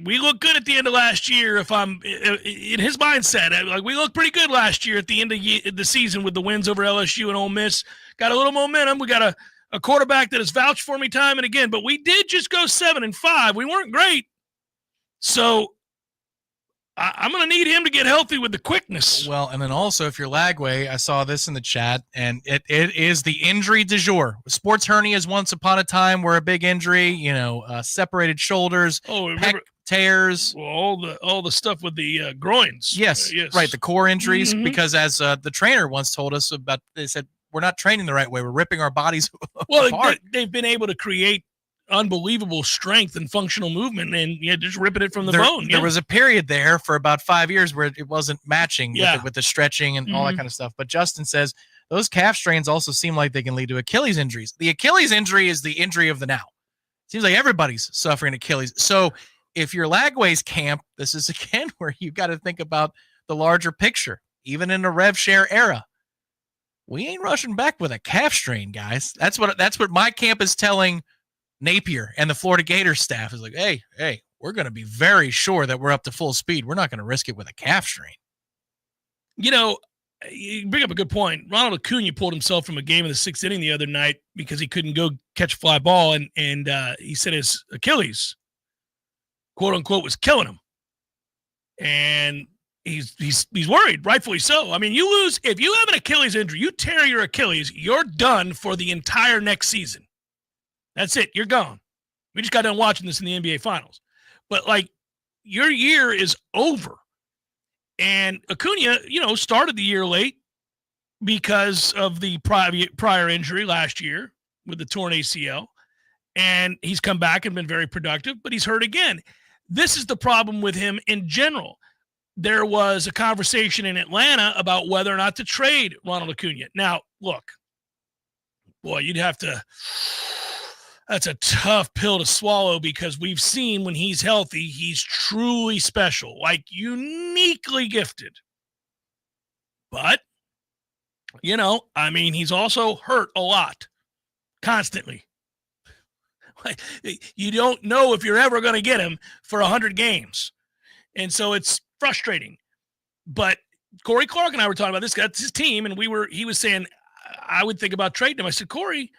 We look good at the end of last year. If I'm in his mindset, like we looked pretty good last year at the end of the season with the wins over LSU and Ole Miss. Got a little momentum. We got a quarterback that has vouched for me time and again, but we did just go 7-5. We weren't great. So I'm going to need him to get healthy with the quickness. Well, and then also if you're Lagway, I saw this in the chat, and it is the injury du jour. Sports hernias once upon a time were a big injury, separated shoulders, pec tears. Well, all the stuff with the groins. Yes, right, the core injuries, because as the trainer once told us about, they said, we're not training the right way. We're ripping our bodies apart. They've been able to create unbelievable strength and functional movement, and just ripping it from the bone. There was a period there for about 5 years where it wasn't matching with the stretching and all that kind of stuff. But Justin says those calf strains also seem like they can lead to Achilles injuries. The Achilles injury is the injury of the now. Seems like everybody's suffering Achilles. So if you're Lagway's camp, this is again where you got to think about the larger picture. Even in the rev share era, we ain't rushing back with a calf strain, guys. That's what my camp is telling Napier and the Florida Gators staff. Is like, hey, we're going to be very sure that we're up to full speed. We're not going to risk it with a calf strain. You bring up a good point. Ronald Acuna pulled himself from a game in the 6th inning the other night because he couldn't go catch a fly ball, and he said his Achilles, quote unquote, was killing him, and he's worried, rightfully so. I mean, if you have an Achilles injury, you tear your Achilles, you're done for the entire next season. That's it. You're gone. We just got done watching this in the NBA Finals. But, your year is over. And Acuna, started the year late because of the prior injury last year with the torn ACL. And he's come back and been very productive, but he's hurt again. This is the problem with him in general. There was a conversation in Atlanta about whether or not to trade Ronald Acuna. Now, look, boy, that's a tough pill to swallow because we've seen when he's healthy, he's truly special, uniquely gifted. But, he's also hurt a lot, constantly. You don't know if you're ever going to get him for 100 games. And so it's frustrating. But Corey Clark and I were talking about this. That's his team, and he was saying, I would think about trading him. I said, Corey,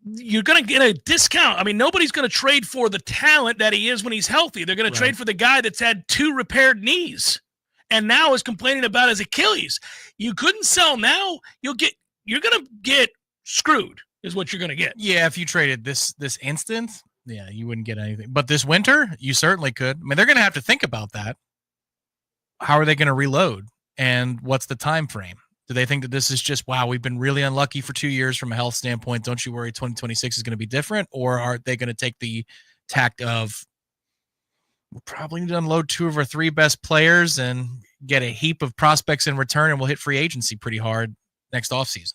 you're going to get a discount. I mean, nobody's going to trade for the talent that he is when he's healthy. They're going to trade for the guy that's had 2 repaired knees and now is complaining about his Achilles. You couldn't sell now. You're going to get screwed is what you're going to get. Yeah, if you traded this instant, you wouldn't get anything. But this winter, you certainly could. I mean, they're going to have to think about that. How are they going to reload? And what's the time frame? Do they think that this is just, wow, we've been really unlucky for 2 years from a health standpoint. Don't you worry, 2026 is going to be different? Or are they going to take the tact of, we'll probably need to unload 2 of our 3 best players and get a heap of prospects in return, and we'll hit free agency pretty hard next offseason?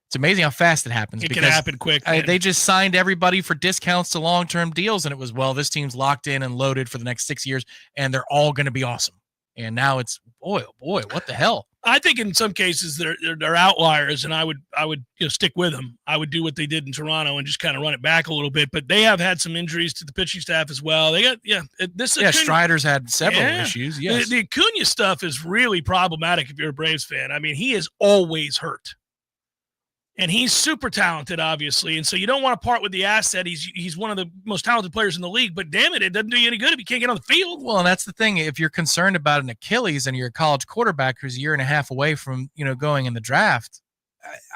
It's amazing how fast it happens. It can happen quick. They just signed everybody for discounts to long-term deals, and it was, well, this team's locked in and loaded for the next 6 years, and they're all going to be awesome. And now it's, boy, oh boy, what the hell? I think in some cases they're outliers, and I would stick with them. I would do what they did in Toronto and just kind of run it back a little bit. But they have had some injuries to the pitching staff as well. They got Strider's had several issues. Yes, the Acuna stuff is really problematic if you're a Braves fan. I mean, he is always hurt. And he's super talented, obviously. And so you don't want to part with the asset. He's one of the most talented players in the league. But damn it, it doesn't do you any good if you can't get on the field. Well, and that's the thing. If you're concerned about an Achilles and you're a college quarterback who's a year and a half away from, going in the draft,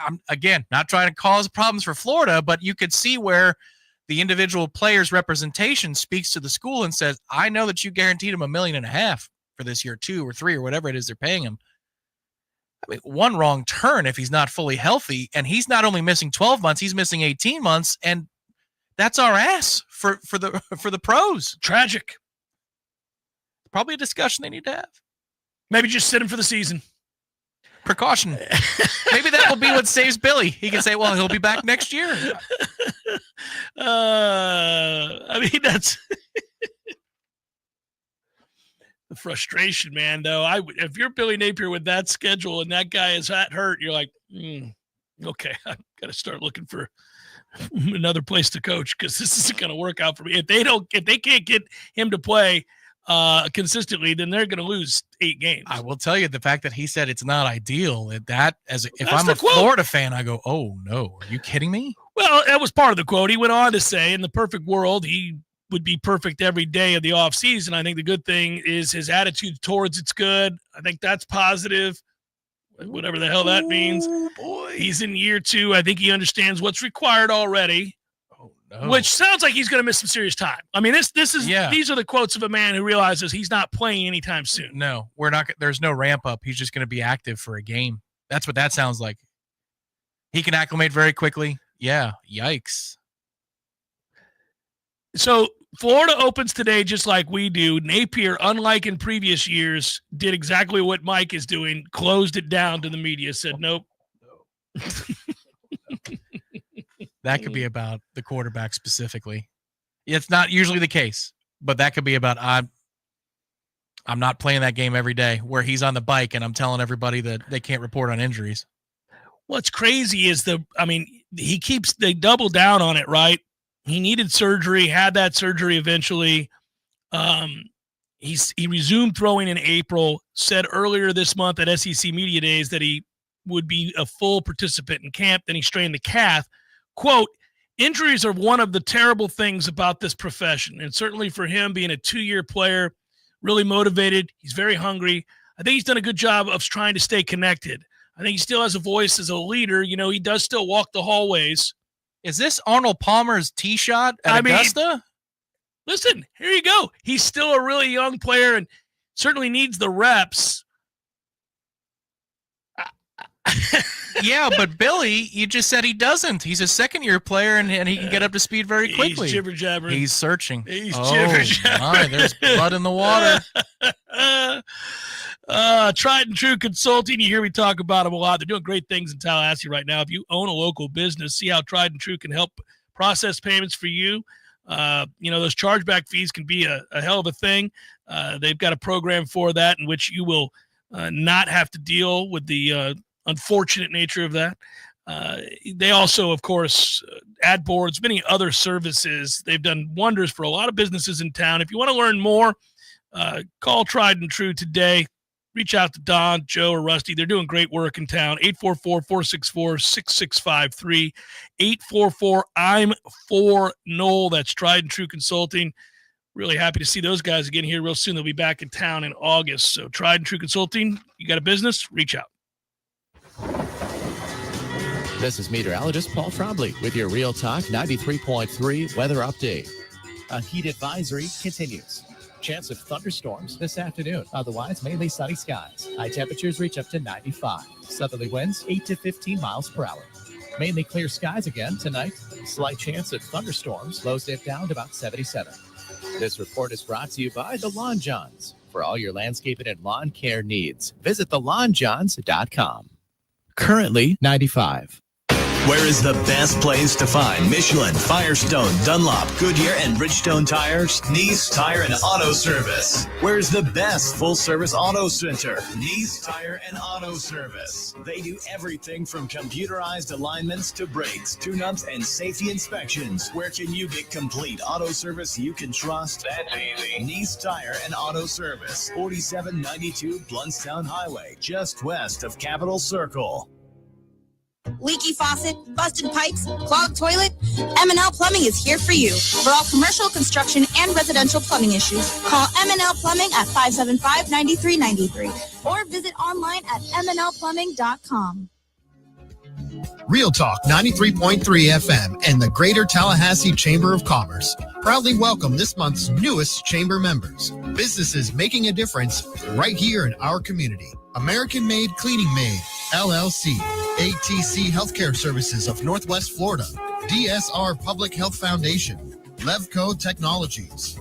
I'm, again, not trying to cause problems for Florida, but you could see where the individual player's representation speaks to the school and says, I know that you guaranteed him $1.5 million for this year, 2 or 3 or whatever it is they're paying him. I mean, one wrong turn if he's not fully healthy, and he's not only missing 12 months, he's missing 18 months, and that's our ass for the pros. Tragic. Probably a discussion they need to have. Maybe just sit him for the season. Precaution. Maybe that will be what saves Billy. He can say, well, he'll be back next year. I mean, that's the frustration, man, though. If you're Billy Napier with that schedule and that guy is hurt, you're like, okay, I've got to start looking for another place to coach because this isn't going to work out for me. If they can't get him to play consistently, then they're going to lose 8 games. I will tell you the fact that he said it's not ideal. If I'm a Florida fan, I go, oh no, are you kidding me? Well, that was part of the quote. He went on to say, in the perfect world, he would be perfect every day of the offseason. I think the good thing is his attitude towards it's good. I think that's positive, whatever the hell that means. Boy. He's in year 2. I think he understands what's required already. No. Which sounds like he's going to miss some serious time. I mean, these are the quotes of a man who realizes he's not playing anytime soon. No, we're not. There's no ramp up. He's just going to be active for a game. That's what that sounds like. He can acclimate very quickly. Yeah. Yikes. So Florida opens today just like we do. Napier, unlike in previous years, did exactly what Mike is doing, closed it down to the media, said nope. That could be about the quarterback specifically. It's not usually the case, but that could be about I'm not playing that game every day where he's on the bike and I'm telling everybody that they can't report on injuries. What's crazy is they double down on it, right? He needed surgery, had that surgery eventually. He resumed throwing in April, said earlier this month at SEC Media Days that he would be a full participant in camp. Then he strained the calf. Quote, injuries are one of the terrible things about this profession. And certainly for him being a 2-year player, really motivated, he's very hungry. I think he's done a good job of trying to stay connected. I think he still has a voice as a leader. He does still walk the hallways. Is this Arnold Palmer's tee shot at Augusta? Listen, here you go. He's still a really young player and certainly needs the reps. Yeah, but Billy, you just said he doesn't. He's a second-year player, and he can get up to speed very quickly. He's jibber-jabbering. He's searching. He's jibber-jabbering. There's blood in the water. Tried and True Consulting. You hear me talk about them a lot. They're doing great things in Tallahassee right now. If you own a local business, see how Tried and True can help process payments for you. Those chargeback fees can be a hell of a thing. They've got a program for that in which you will not have to deal with the unfortunate nature of that. They also, of course, ad boards, many other services. They've done wonders for a lot of businesses in town. If you want to learn more, call Tried and True today. Reach out to Don, Joe, or Rusty. They're doing great work in town. 844-464-6653. 844-I'm4Noel. That's Tried and True Consulting. Really happy to see those guys again here real soon. They'll be back in town in August. So Tried and True Consulting, you got a business, reach out. This is meteorologist Paul Trombley with your Real Talk 93.3 weather update. A heat advisory continues. Chance of thunderstorms this afternoon. Otherwise, mainly sunny skies. High temperatures reach up to 95. Southerly winds 8 to 15 miles per hour. Mainly clear skies again tonight. Slight chance of thunderstorms. Lows dip down to about 77. This report is brought to you by the Lawn Johns. For all your landscaping and lawn care needs, visit thelawnjohns.com. Currently 95. Where is the best place to find Michelin, Firestone, Dunlop, Goodyear, and Bridgestone tires? Nice Tire and Auto Service. Where's the best full-service auto center? Nice Tire and Auto Service. They do everything from computerized alignments to brakes, tune-ups, and safety inspections. Where can you get complete auto service you can trust? That's easy. Nice Tire and Auto Service, 4792 Bluntstown Highway, just west of Capitol Circle. Leaky faucet, busted pipes, clogged toilet? M&L Plumbing is here for you. For all commercial, construction, and residential plumbing issues, call M&L Plumbing at 575-9393 or visit online at mnlplumbing.com. Real Talk 93.3 FM and the Greater Tallahassee Chamber of Commerce proudly welcome this month's newest chamber members. Businesses making a difference right here in our community. American Made Cleaning Maid, LLC, ATC Healthcare Services of Northwest Florida, DSR Public Health Foundation, Levco Technologies,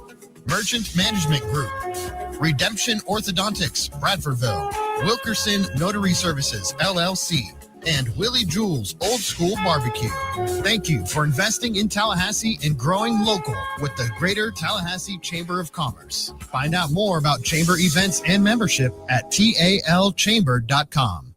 Merchant Management Group, Redemption Orthodontics, Bradfordville, Wilkerson Notary Services, LLC, and Willie Jewell's Old School Barbecue. Thank you for investing in Tallahassee and growing local with the Greater Tallahassee Chamber of Commerce. Find out more about chamber events and membership at talchamber.com.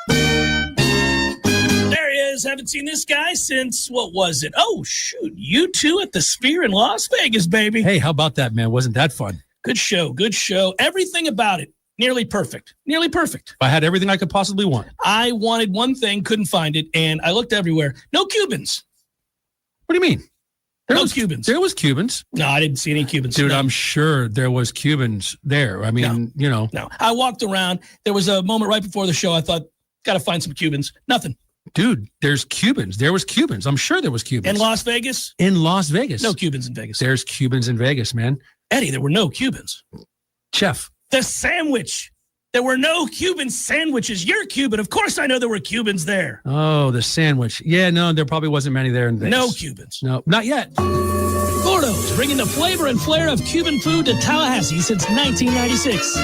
There he is. Haven't seen this guy since, what was it? Oh, shoot. U2 at the Sphere in Las Vegas, baby. Hey, how about that, man? Wasn't that fun? Good show. Good show. Everything about it. Nearly perfect. Nearly perfect. I had everything I could possibly want. I wanted one thing, couldn't find it, and I looked everywhere. No Cubans. What do you mean? No Cubans. There was Cubans. No, I didn't see any Cubans. Dude, no. I'm sure there was Cubans there. I mean, you know. No, I walked around. There was a moment right before the show. I thought, got to find some Cubans. Nothing. Dude, there's Cubans. There was Cubans. I'm sure there was Cubans. In Las Vegas? In Las Vegas. No Cubans in Vegas. There's Cubans in Vegas, man. Eddie, there were no Cubans. Chef. The sandwich. There were no Cuban sandwiches. You're Cuban. Of course I know there were Cubans there. Oh, the sandwich. Yeah, no, there probably wasn't many there in Vegas. No Cubans. No, not yet. Gordo's, bringing the flavor and flair of Cuban food to Tallahassee since 1996.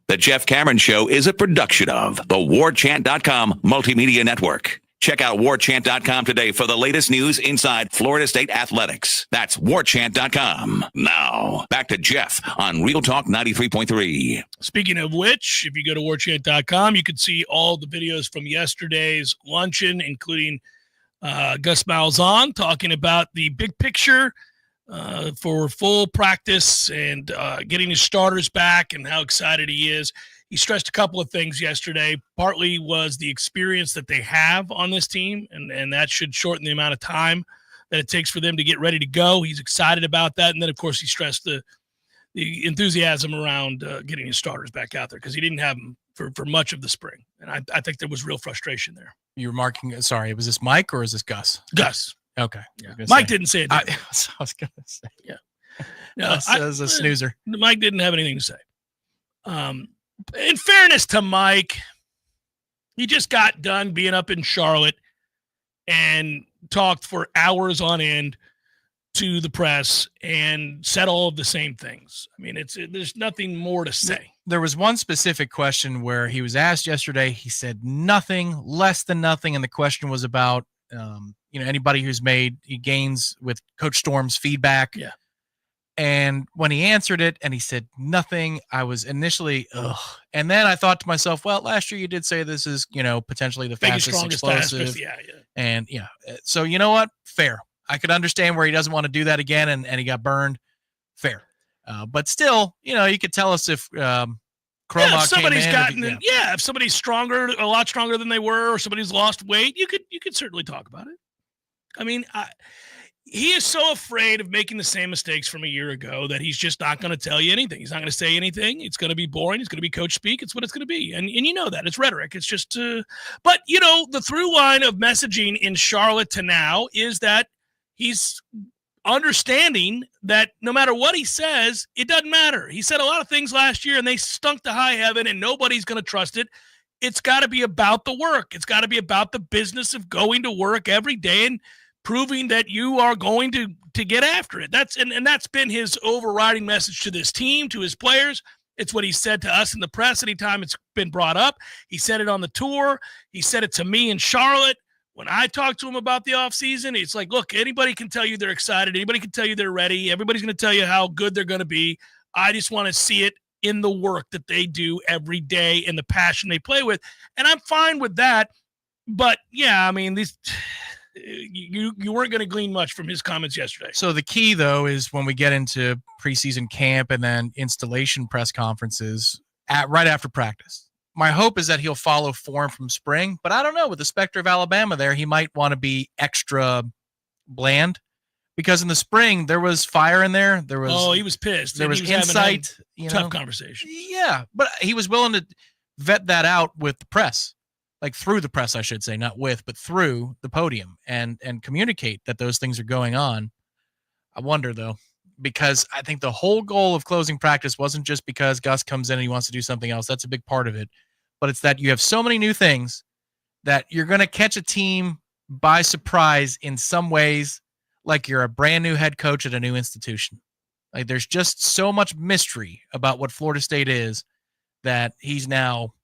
The Jeff Cameron Show is a production of the Warchant.com Multimedia Network. Check out Warchant.com today for the latest news inside Florida State athletics. That's Warchant.com. Now, back to Jeff on Real Talk 93.3. Speaking of which, if you go to Warchant.com, you can see all the videos from yesterday's luncheon, including Gus Malzahn talking about the big picture for full practice and getting his starters back and how excited he is. He stressed a couple of things yesterday. Partly was the experience that they have on this team, and that should shorten the amount of time that it takes for them to get ready to go. He's excited about that. And then, of course, he stressed the enthusiasm around getting his starters back out there because he didn't have them for much of the spring. And I think there was real frustration there. You were marking, sorry, was this Mike or is this Gus? Gus. Okay. Yeah. Mike didn't say it. I was going to say. Yeah. No, was a snoozer. Mike didn't have anything to say. In fairness to Mike, he just got done being up in Charlotte and talked for hours on end to the press and said all of the same things. I mean, there's nothing more to say. There was one specific question where he was asked yesterday. He said nothing, less than nothing, and the question was about anybody who's made gains with Coach Storm's feedback. Yeah. And when he answered it and he said nothing, I was initially, ugh. And then I thought to myself, well, last year you did say this is, potentially the fastest explosive. Yeah. And so you know what? Fair. I could understand where he doesn't want to do that again and he got burned. Fair. But still, you could tell us if Chroma if somebody's came in. if somebody's stronger, a lot stronger than they were, or somebody's lost weight, you could certainly talk about it. I mean, he is so afraid of making the same mistakes from a year ago that he's just not going to tell you anything. He's not going to say anything. It's going to be boring. It's going to be coach speak. It's what it's going to be. And you know that. It's rhetoric. It's just but, the through line of messaging in Charlotte to now is that he's understanding that no matter what he says, it doesn't matter. He said a lot of things last year, and they stunk to high heaven, and nobody's going to trust it. It's got to be about the work. It's got to be about the business of going to work every day and proving that you are going to get after it. That's been his overriding message to this team, to his players, It's what he said to us in the press anytime it's been brought up. He said it on the tour. He said it to me in Charlotte. When I talked to him about the offseason, it's like, look, anybody can tell you they're excited. Anybody can tell you they're ready. Everybody's going to tell you how good they're going to be. I just want to see it in the work that they do every day and the passion they play with. And I'm fine with that. But, yeah, I mean, you weren't going to glean much from his comments yesterday. So the key, though, is when we get into preseason camp and then installation press conferences right after practice. My hope is that he'll follow form from spring, but I don't know. With the specter of Alabama there, he might want to be extra bland because in the spring there was fire in there. He was pissed. There was insight. Tough conversation. Yeah, but he was willing to vet that out with the press, like through the press, I should say, not with, but through the podium and communicate that those things are going on. I wonder, though, because I think the whole goal of closing practice wasn't just because Gus comes in and he wants to do something else. That's a big part of it. But it's that you have so many new things that you're going to catch a team by surprise in some ways, like you're a brand new head coach at a new institution. Like there's just so much mystery about what Florida State is that he's now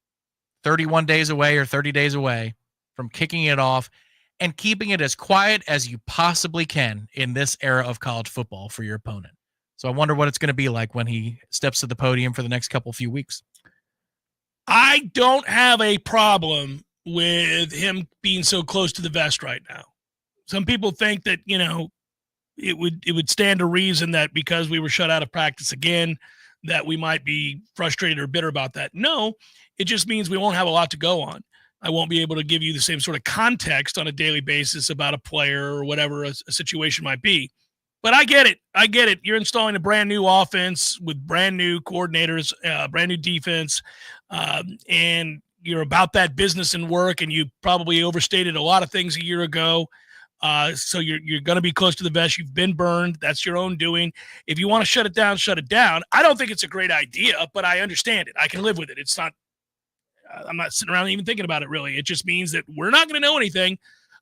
31 days away or 30 days away from kicking it off and keeping it as quiet as you possibly can in this era of college football for your opponent. So I wonder what it's going to be like when he steps to the podium for the next few weeks. I don't have a problem with him being so close to the vest right now. Some people think that, it would stand to reason that because we were shut out of practice again, that we might be frustrated or bitter about that. No, it just means we won't have a lot to go on. I won't be able to give you the same sort of context on a daily basis about a player or whatever a situation might be. But I get it. You're installing a brand new offense with brand new coordinators, brand new defense, and you're about that business and work, and you probably overstated a lot of things a year ago. So you're going to be close to the vest. You've been burned. That's your own doing. If you want to shut it down, shut it down. I don't think it's a great idea, but I understand it. I can live with it. It's not – I'm not sitting around even thinking about it, really. It just means that we're not going to know anything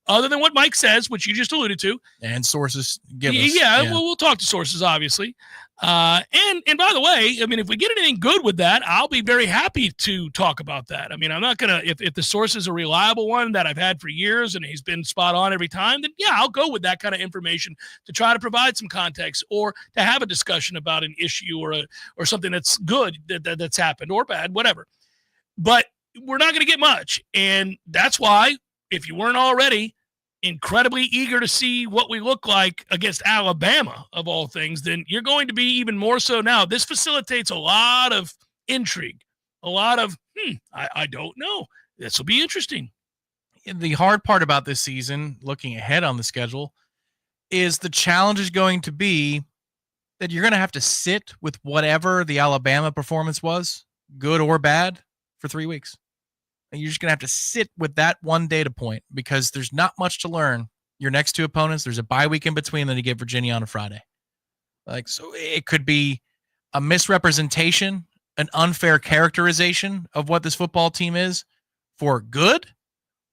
other than what Mike says, which you just alluded to. And sources give us. Yeah. Well, we'll talk to sources, obviously. And by the way, I mean, if we get anything good with that, I'll be very happy to talk about that. I mean, I'm not going to, if the source is a reliable one that I've had for years and he's been spot on every time, then yeah, I'll go with that kind of information to try to provide some context or to have a discussion about an issue or something that's good that's happened or bad, whatever. But we're not going to get much. And that's why, if you weren't already incredibly eager to see what we look like against Alabama, of all things, then you're going to be even more so now. This facilitates a lot of intrigue, a lot of, I don't know. This will be interesting. The hard part about this season, looking ahead on the schedule, is the challenge is going to be that you're going to have to sit with whatever the Alabama performance was, good or bad, for 3 weeks. And you're just going to have to sit with that one data point because there's not much to learn. Your next two opponents, there's a bye week in between, then you get Virginia on a Friday. So it could be a misrepresentation, an unfair characterization of what this football team is for good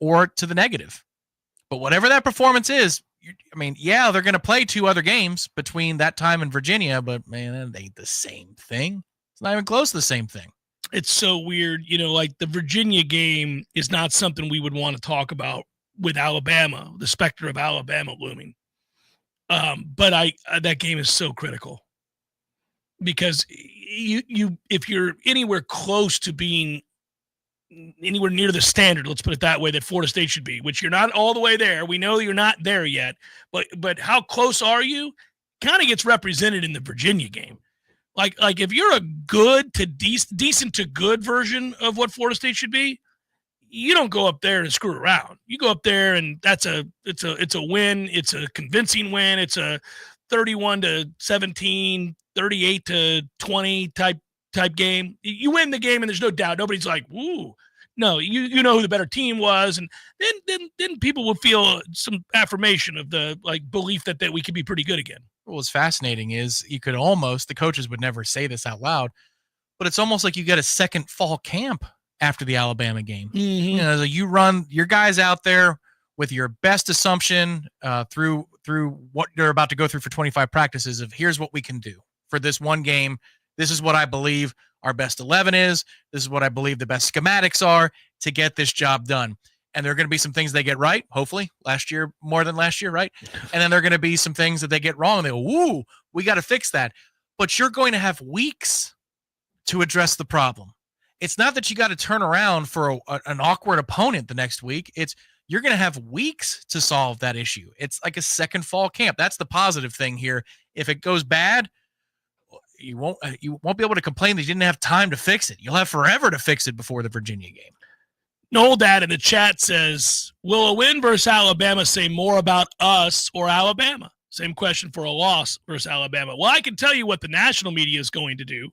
or to the negative. But whatever that performance is, they're going to play 2 other games between that time and Virginia, but man, that ain't the same thing. It's not even close to the same thing. It's so weird, like the Virginia game is not something we would want to talk about with Alabama, the specter of Alabama looming. But that game is so critical because if you're anywhere close to being anywhere near the standard, let's put it that way, that Florida State should be, which you're not all the way there. We know you're not there yet, but how close are you? Kind of gets represented in the Virginia game. Like if you're a good to decent to good version of what Florida State should be, you don't go up there and screw around. You go up there and it's a win. It's a convincing win. It's a 31-17, 38-20 type game. You win the game and there's no doubt. Nobody's like, "Woo." No, you know who the better team was, and then people will feel some affirmation of the belief that we could be pretty good again. What was fascinating is the coaches would never say this out loud, but it's almost like you get a second fall camp after the Alabama game. Mm-hmm. You run your guys out there with your best assumption through what you're about to go through for 25 practices of here's what we can do for this one game. This is what I believe. our best 11 is. This is what I believe the best schematics are to get this job done. And there are going to be some things they get right, hopefully, last year more than last year, right? And then there are going to be some things that they get wrong. And they go, woo, we got to fix that. But you're going to have weeks to address the problem. It's not that you got to turn around for an awkward opponent the next week. It's you're going to have weeks to solve that issue. It's like a second fall camp. That's the positive thing here. If it goes bad, you won't be able to complain that you didn't have time to fix it. You'll have forever to fix it before the Virginia game. Noel Dad in the chat says, will a win versus Alabama say more about us or Alabama? Same question for a loss versus Alabama. Well, I can tell you what the national media is going to do.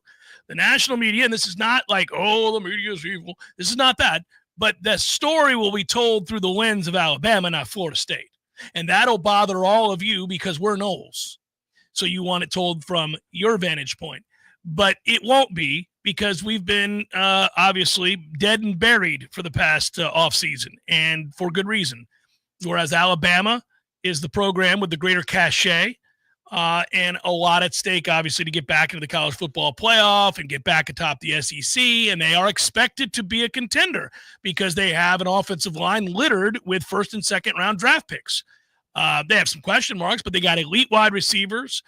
The national media, and this is not like, oh, the media is evil. This is not that. But the story will be told through the lens of Alabama, not Florida State. And that'll bother all of you because we're Noles. So you want it told from your vantage point. But it won't be because we've been obviously dead and buried for the past offseason, and for good reason. Whereas Alabama is the program with the greater cachet and a lot at stake, obviously, to get back into the college football playoff and get back atop the SEC. And they are expected to be a contender because they have an offensive line littered with first and second round draft picks. They have some question marks, but they got elite wide receivers.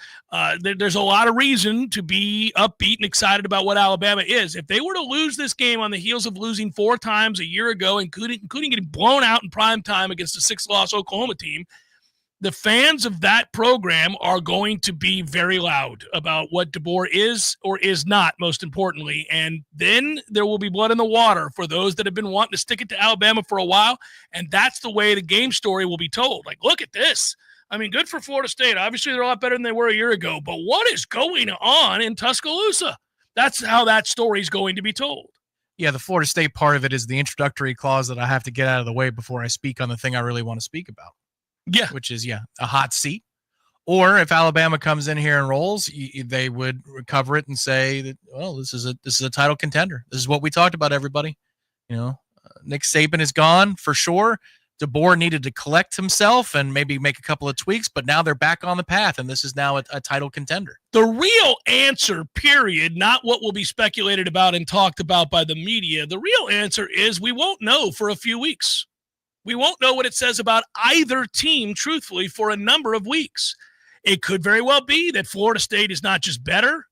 There's a lot of reason to be upbeat and excited about what Alabama is. If they were to lose this game on the heels of losing 4 times a year ago, including getting blown out in prime time against the 6th-loss Oklahoma team, the fans of that program are going to be very loud about what DeBoer is or is not, most importantly. And then there will be blood in the water for those that have been wanting to stick it to Alabama for a while. And that's the way the game story will be told. Like, look at this. I mean, good for Florida State. Obviously, they're a lot better than they were a year ago. But what is going on in Tuscaloosa? That's how that story is going to be told. Yeah, the Florida State part of it is the introductory clause that I have to get out of the way before I speak on the thing I really want to speak about. Yeah. Which is, a hot seat. Or if Alabama comes in here and rolls, they would recover it and say that, well, this is a title contender. This is what we talked about, everybody. Nick Saban is gone for sure. DeBoer needed to collect himself and maybe make a couple of tweaks, but now they're back on the path, and this is now a title contender. The real answer, period, not what will be speculated about and talked about by the media. The real answer is we won't know for a few weeks. We won't know what it says about either team, truthfully, for a number of weeks. It could very well be that Florida State is not just better,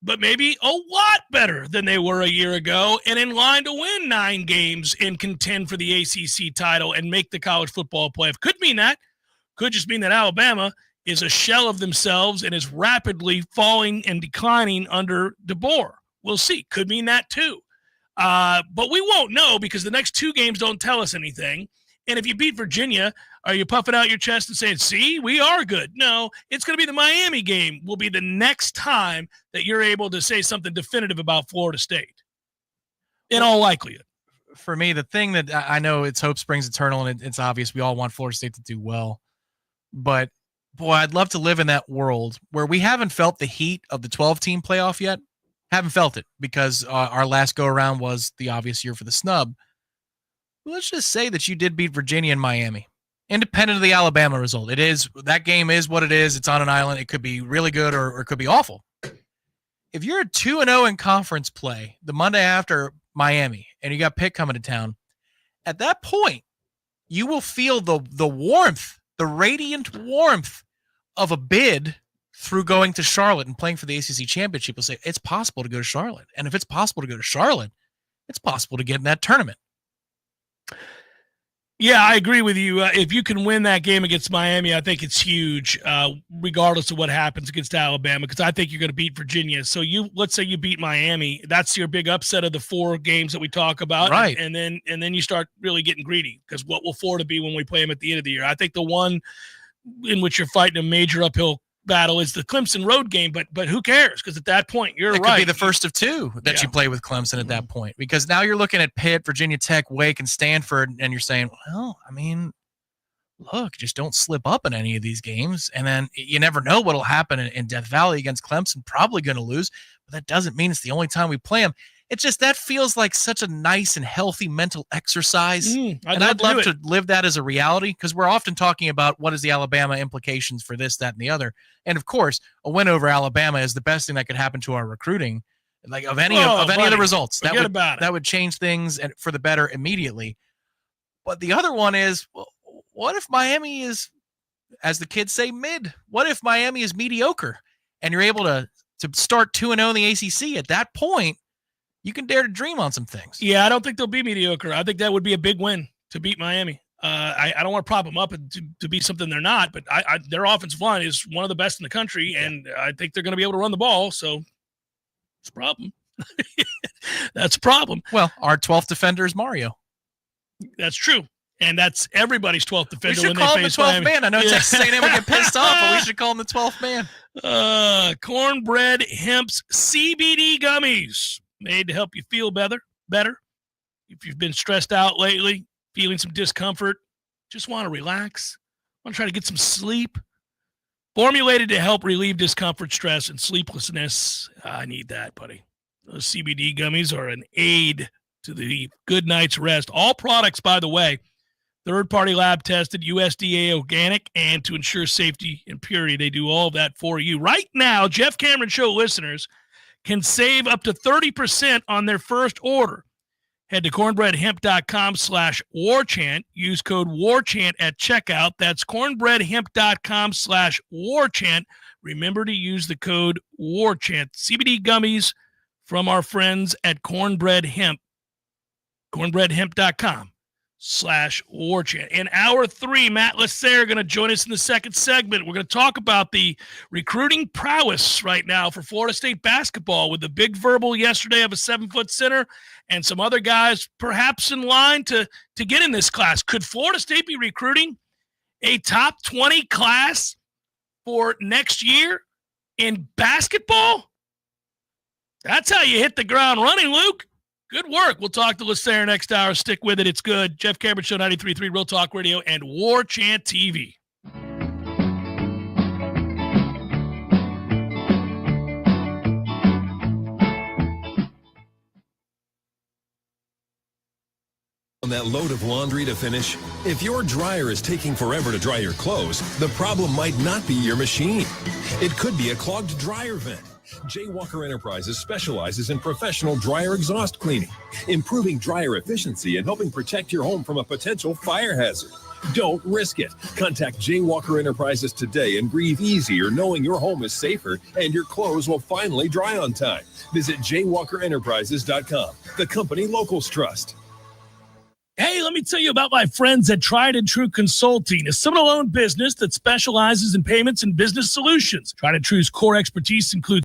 but maybe a lot better than they were a year ago and in line to win 9 games and contend for the ACC title and make the college football playoff. Could mean that. Could just mean that Alabama is a shell of themselves and is rapidly falling and declining under DeBoer. We'll see. Could mean that too. But we won't know because the next 2 games don't tell us anything. And if you beat Virginia, are you puffing out your chest and saying, see, we are good? No, it's going to be the Miami game will be the next time that you're able to say something definitive about Florida State, in all likelihood. For me, the thing that I know it's hope springs eternal, and it's obvious we all want Florida State to do well. But, boy, I'd love to live in that world where we haven't felt the heat of the 12-team playoff yet. Haven't felt it because our last go-around was the obvious year for the snub. Let's just say that you did beat Virginia and Miami, independent of the Alabama result. That game is what it is. It's on an island. It could be really good or it could be awful. If you're 2-0 in conference play the Monday after Miami and you got Pitt coming to town, at that point, you will feel the warmth, the radiant warmth of a bid through going to Charlotte and playing for the ACC championship. You'll say, it's possible to go to Charlotte. And if it's possible to go to Charlotte, it's possible to get in that tournament. Yeah, I agree with you. If you can win that game against Miami, I think it's huge, regardless of what happens against Alabama, because I think you're going to beat Virginia. So let's say you beat Miami. That's your big upset of the 4 games that we talk about. Right. And then you start really getting greedy because what will Florida be when we play them at the end of the year? I think the one in which you're fighting a major uphill battle is the Clemson road game, but who cares? Because at that point, you're right. It could be the first of 2 that you play with Clemson at that point, because now you're looking at Pitt, Virginia Tech, Wake, and Stanford, and you're saying, well, I mean, look, just don't slip up in any of these games. And then you never know what will happen in Death Valley against Clemson. Probably going to lose, but that doesn't mean it's the only time we play them. It's just that feels like such a nice and healthy mental exercise. I'd love to live that as a reality, because we're often talking about what is the Alabama implications for this, that, and the other. And, of course, a win over Alabama is the best thing that could happen to our recruiting like of any of the results. That would change things and for the better immediately. But the other one is, well, what if Miami is, as the kids say, mid? What if Miami is mediocre and you're able to start 2-0 in the ACC? At that point, you can dare to dream on some things. Yeah, I don't think they'll be mediocre. I think that would be a big win to beat Miami. I don't want to prop them up to be something they're not, but their offensive line is one of the best in the country, and I think they're going to be able to run the ball, so it's a problem. That's a problem. Well, our 12th defender is Mario. That's true. And that's everybody's 12th defender. We should call him the 12th man. I know Texas A&M will get pissed off, but we should call him the 12th man. Cornbread Hemp's CBD gummies, made to help you feel better. If you've been stressed out lately, feeling some discomfort, just want to relax, want to try to get some sleep. Formulated to help relieve discomfort, stress, and sleeplessness. I need that, buddy. Those CBD gummies are an aid to the good night's rest. All products, by the way, third-party lab tested, USDA organic, and to ensure safety and purity, they do all of that for you. Right now, Jeff Cameron Show listeners can save up to 30% on their first order. Head to cornbreadhemp.com/warchant. Use code warchant at checkout. That's cornbreadhemp.com/warchant. Remember to use the code warchant. CBD gummies from our friends at Cornbread Hemp. cornbreadhemp.com/warchant. In hour 3, Matt Lasser going to join us in the second segment. We're going to talk about the recruiting prowess right now for Florida State basketball with the big verbal yesterday of a 7-foot center and some other guys perhaps in line to get in this class. Could Florida State be recruiting a top 20 class for next year in basketball? That's how you hit the ground running, Luke. Good work. We'll talk to Lasser next hour. Stick with it. It's good. Jeff Cameron Show, 93.3 Real Talk Radio and Warchant TV. On that load of laundry to finish? If your dryer is taking forever to dry your clothes, the problem might not be your machine. It could be a clogged dryer vent. J. Walker Enterprises specializes in professional dryer exhaust cleaning, improving dryer efficiency and helping protect your home from a potential fire hazard. Don't risk it. Contact J. Walker Enterprises today and breathe easier knowing your home is safer and your clothes will finally dry on time. Visit jwalkerenterprises.com, the company locals trust. Hey, let me tell you about my friends at Tried and True Consulting, a Seminole-owned business that specializes in payments and business solutions. Tried and True's core expertise includes